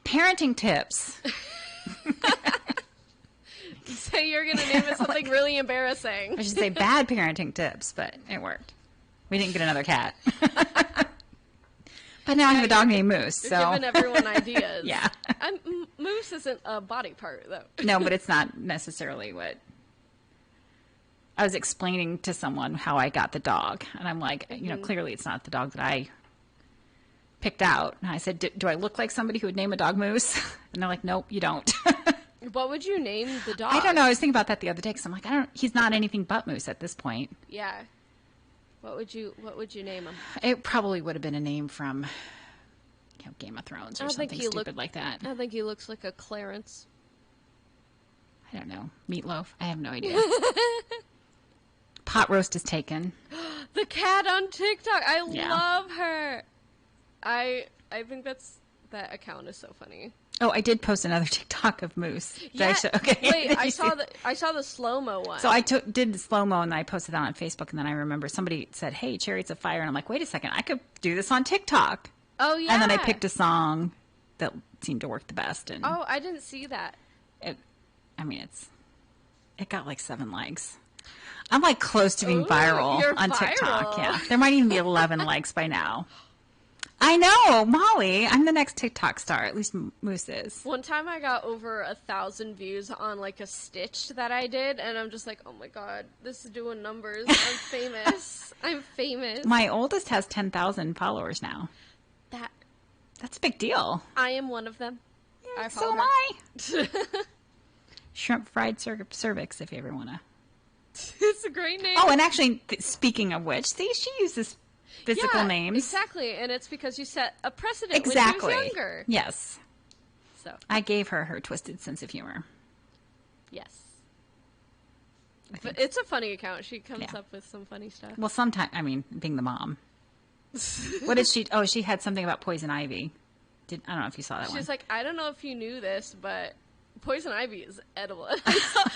Parenting tips. Say you're going to name it something really embarrassing. I should say bad parenting tips, but it worked. We didn't get another cat. But now I have a dog named Moose. You're giving everyone ideas. Yeah. Moose isn't a body part, though. No, but it's not necessarily what... I was explaining to someone how I got the dog. And I'm like, you know, clearly it's not the dog that I picked out. And I said, do I look like somebody who would name a dog Moose? And they're like, nope, you don't. What would you name the dog? I don't know. I was thinking about that the other day because I'm like, he's not anything but Moose at this point. Yeah. What would you name him? It probably would have been a name from, you know, Game of Thrones or something stupid like that. I think he looks like a Clarence. I don't know. Meatloaf? I have no idea. Pot roast is taken. The cat on TikTok. I love her. I think that account is so funny. Oh, I did post another TikTok of Moose. Okay. Wait, I saw the slow-mo one. So I did the slow-mo and then I posted that on Facebook, and then I remember somebody said, "Hey, Chariots of Fire," and I'm like, "Wait a second, I could do this on TikTok." Oh yeah. And then I picked a song that seemed to work the best. And oh, I didn't see that. It got like 7 likes. I'm like close to being viral on TikTok. Yeah, there might even be 11 likes by now. I know, Molly. I'm the next TikTok star. At least Moose is. One time I got over 1,000 views on like a stitch that I did, and I'm just like, oh my god, this is doing numbers. I'm famous. I'm famous. My oldest has 10,000 followers now. That's a big deal. I am one of them. Yeah, so am I. Shrimp fried cervix, if you ever want to. It's a great name. Oh, and actually, speaking of which, see, she uses physical names. Exactly, and it's because you set a precedent when she was younger. Yes. So I gave her twisted sense of humor. Yes. But it's a funny account. She comes up with some funny stuff. Well, sometimes, I mean, being the mom. What did she... Oh, she had something about poison ivy. I don't know if you saw that one. She's like, I don't know if you knew this, but poison ivy is edible.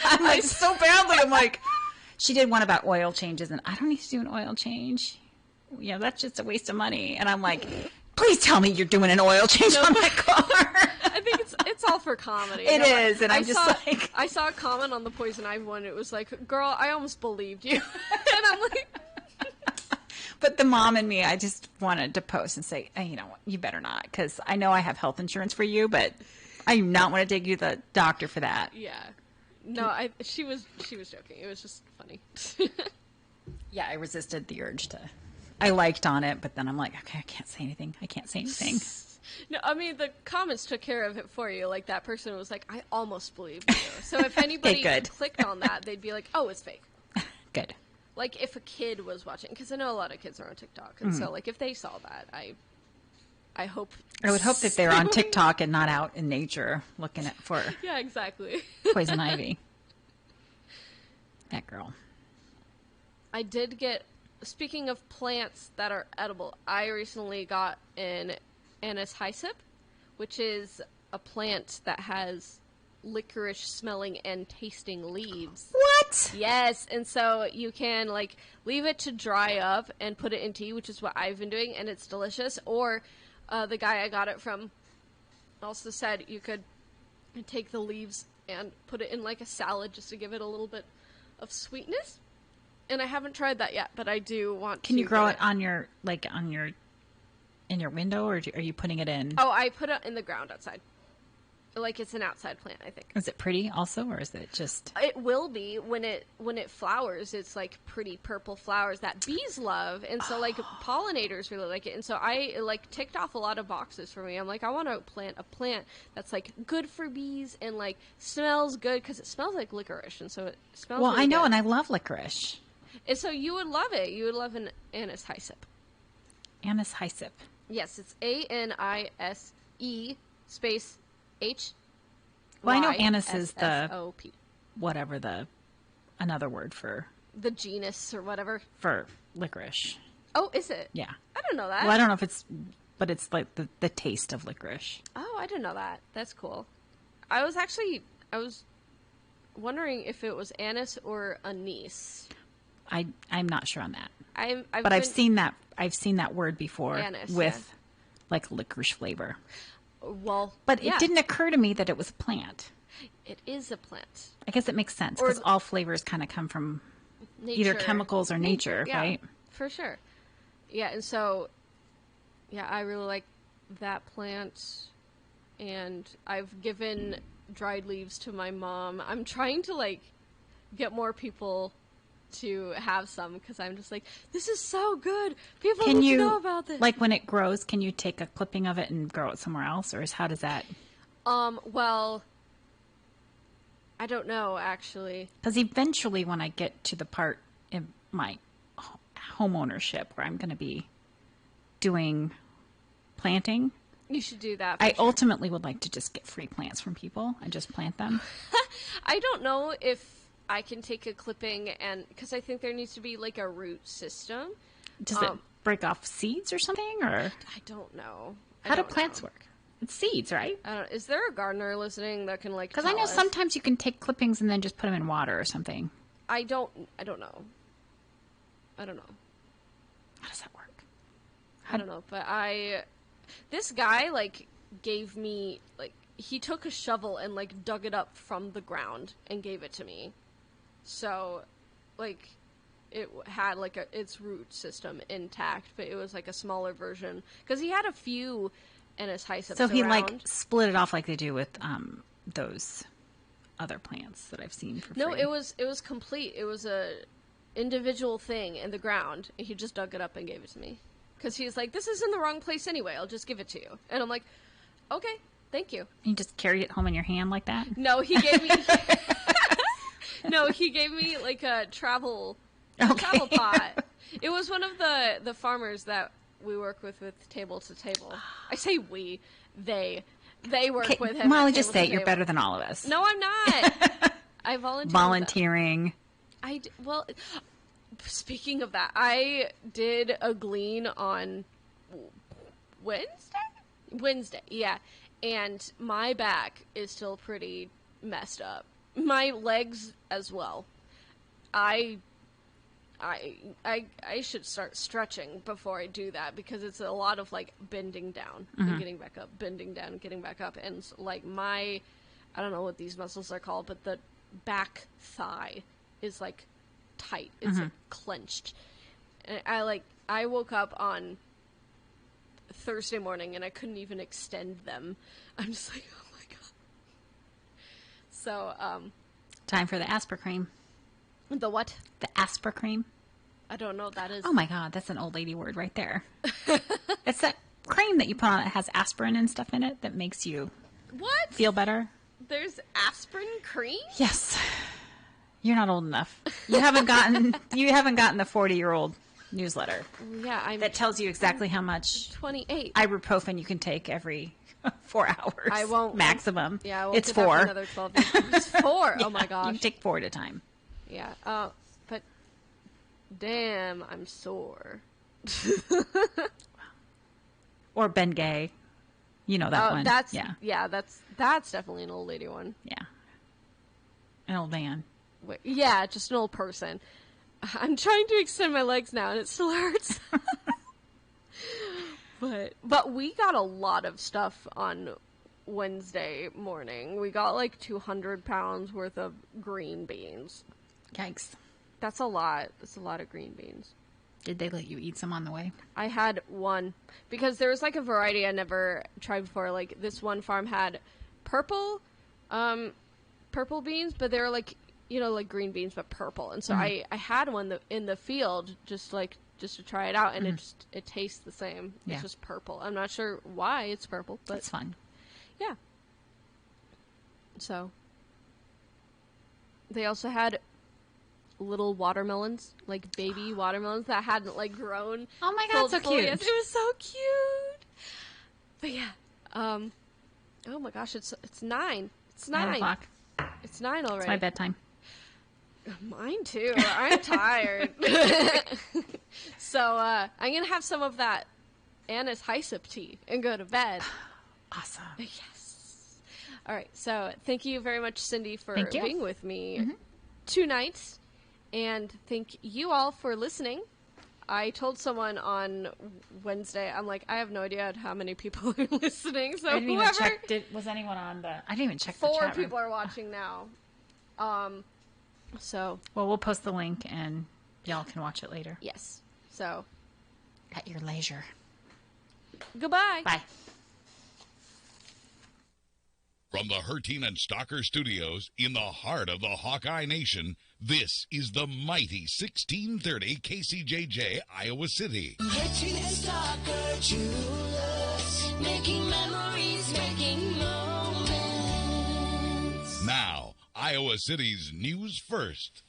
I'm like, so badly. I'm like... She did one about oil changes, and I don't need to do an oil change. You know, that's just a waste of money. And I'm like, please tell me you're doing an oil change on my car. I think it's all for comedy. It is, and I'm just like... I saw a comment on the poison ivy one. It was like, girl, I almost believed you. And I'm like... But the mom and me, I just wanted to post and say, hey, you know what, you better not, because I know I have health insurance for you, but I do not want to take you to the doctor for that. Yeah. No, she was joking. It was just funny. Yeah, I resisted the urge to. I liked on it, but then I'm like, okay, I can't say anything. No, I mean, the comments took care of it for you. Like, that person was like, I almost believe you. So if anybody clicked on that, they'd be like, oh, it's fake. Good. Like, if a kid was watching, because I know a lot of kids are on TikTok, and so, like, if they saw that, I hope... I would hope that they're on TikTok and not out in nature looking for yeah, exactly. poison ivy. That girl. I did get... Speaking of plants that are edible, I recently got an anise hyssop, which is a plant that has licorice smelling and tasting leaves. What? Yes, and so you can like leave it to dry up and put it in tea, which is what I've been doing, and it's delicious. Or the guy I got it from also said you could take the leaves and put it in like a salad just to give it a little bit of sweetness. And I haven't tried that yet, but I do want to. Can you grow it on your in your window, or are you putting it in? Oh, I put it in the ground outside. Like it's an outside plant, I think. Is it pretty also, or is it just? It will be when it flowers. It's like pretty purple flowers that bees love, and so like pollinators really like it. And so I like ticked off a lot of boxes for me. I'm like, I want to plant a plant that's like good for bees and like smells good because it smells like licorice, and so it smells. Well, really I know, good. and I love licorice. And so you would love it. You would love an anise hyssop. Anise hyssop. Yes, it's ANISE space H. Well, I know anise is the whatever another word for the genus or whatever for licorice. Oh, is it? Yeah. I don't know that. Well, I don't know if but it's like the taste of licorice. Oh, I didn't know that. That's cool. I was wondering if it was anise or anise. I'm not sure on that. I've seen that word before anise, with like licorice flavor. Well, but it didn't occur to me that it was a plant. It is a plant. I guess it makes sense because all flavors kind of come from either chemicals or nature, yeah, right? For sure. Yeah, and so, yeah, I really like that plant, and I've given dried leaves to my mom. I'm trying to like get more people to have some because I'm just like, this is so good. People need to know about this. Like when it grows, can you take a clipping of it and grow it somewhere else, or how does that? Well, I don't know actually. Because eventually, when I get to the part in my home ownership where I'm going to be doing planting, you should do that. I ultimately would like to just get free plants from people and just plant them. I don't know if I can take a clipping and because I think there needs to be like a root system. Does it break off seeds or something, or I don't know. How do plants work? It's seeds, right? I don't. Is there a gardener listening that can like? Because I know sometimes you can take clippings and then just put them in water or something. I don't know. I don't know. How does that work? I don't know, but this guy like gave me like he took a shovel and like dug it up from the ground and gave it to me. So, like, it had like its root system intact, but it was like a smaller version because he had a few anise hyssops. So he like split it off like they do with those other plants that I've seen for free. No, it was complete. It was a individual thing in the ground. And he just dug it up and gave it to me because he's like, "This is in the wrong place anyway. I'll just give it to you." And I'm like, "Okay, thank you." You just carried it home in your hand like that? No, he gave me. No, he gave me like a travel pot. It was one of the farmers that we work with Table to Table. I say we, they work with him. Molly, just say it. You're better than all of us. No, I'm not. I volunteered. Volunteering. Well, speaking of that, I did a glean on Wednesday, yeah, and my back is still pretty messed up. My legs as well. I should start stretching before I do that because it's a lot of like bending down and getting back up, bending down and getting back up, and like I don't know what these muscles are called, but the back thigh is like tight. It's like clenched. And I woke up on Thursday morning and I couldn't even extend them. I'm just like, oh my god. So, time for the Aspercream. The what? The Aspercream. I don't know what that is. Oh my god, that's an old lady word right there. It's that cream that you put on it has aspirin and stuff in it that makes you What? feel better. There's aspirin cream? Yes. You're not old enough. You haven't gotten the 40-year-old newsletter. Yeah, that tells you exactly how much 28 ibuprofen you can take every 4 hours. I won't maximum. Yeah, I won't it's get that for 4. another 12 days. It's 4. Oh my You gosh. can take 4 at a time. Yeah. But damn, I'm sore. Or Bengay. You know that one. That's that's definitely an old lady one. Yeah. An old man. Yeah, just an old person. I'm trying to extend my legs now, and it still hurts. But we got a lot of stuff on Wednesday morning. We got like 200 pounds worth of green beans. Yikes. That's a lot. That's a lot of green beans. Did they let you eat some on the way? I had one because there was like a variety I never tried before. Like this one farm had purple beans, but they were like, like green beans but purple. And so I had one in the field just to try it out, and it tastes the same. Yeah. It's just purple. I'm not sure why it's purple, but it's fun. Yeah. So they also had little watermelons, like baby watermelons that hadn't like grown. Oh my god, so cute. It was so cute. But yeah, oh my gosh, it's 9. It's 9 o'clock. It's 9 already. It's my bedtime. Mine too. I'm tired. So I'm gonna have some of that Anna's hyssop tea and go to bed. Awesome. Yes. All right. So thank you very much, Cindy, for Thank you. being with me 2 nights. And thank you all for listening. I told someone on Wednesday, I'm like, I have no idea how many people are listening. So I didn't even whoever, check. Was anyone on the? I didn't even check the 4 chat room. people are watching now. So well, we'll post the link and y'all can watch it later. Yes. So at your leisure. Goodbye. Bye. From the Hertine and Stalker Studios in the heart of the Hawkeye Nation, this is the mighty 1630 KCJJ, Iowa City. Hertine and Stalker Jewelers, making memories, making moments. Now, Iowa City's news first.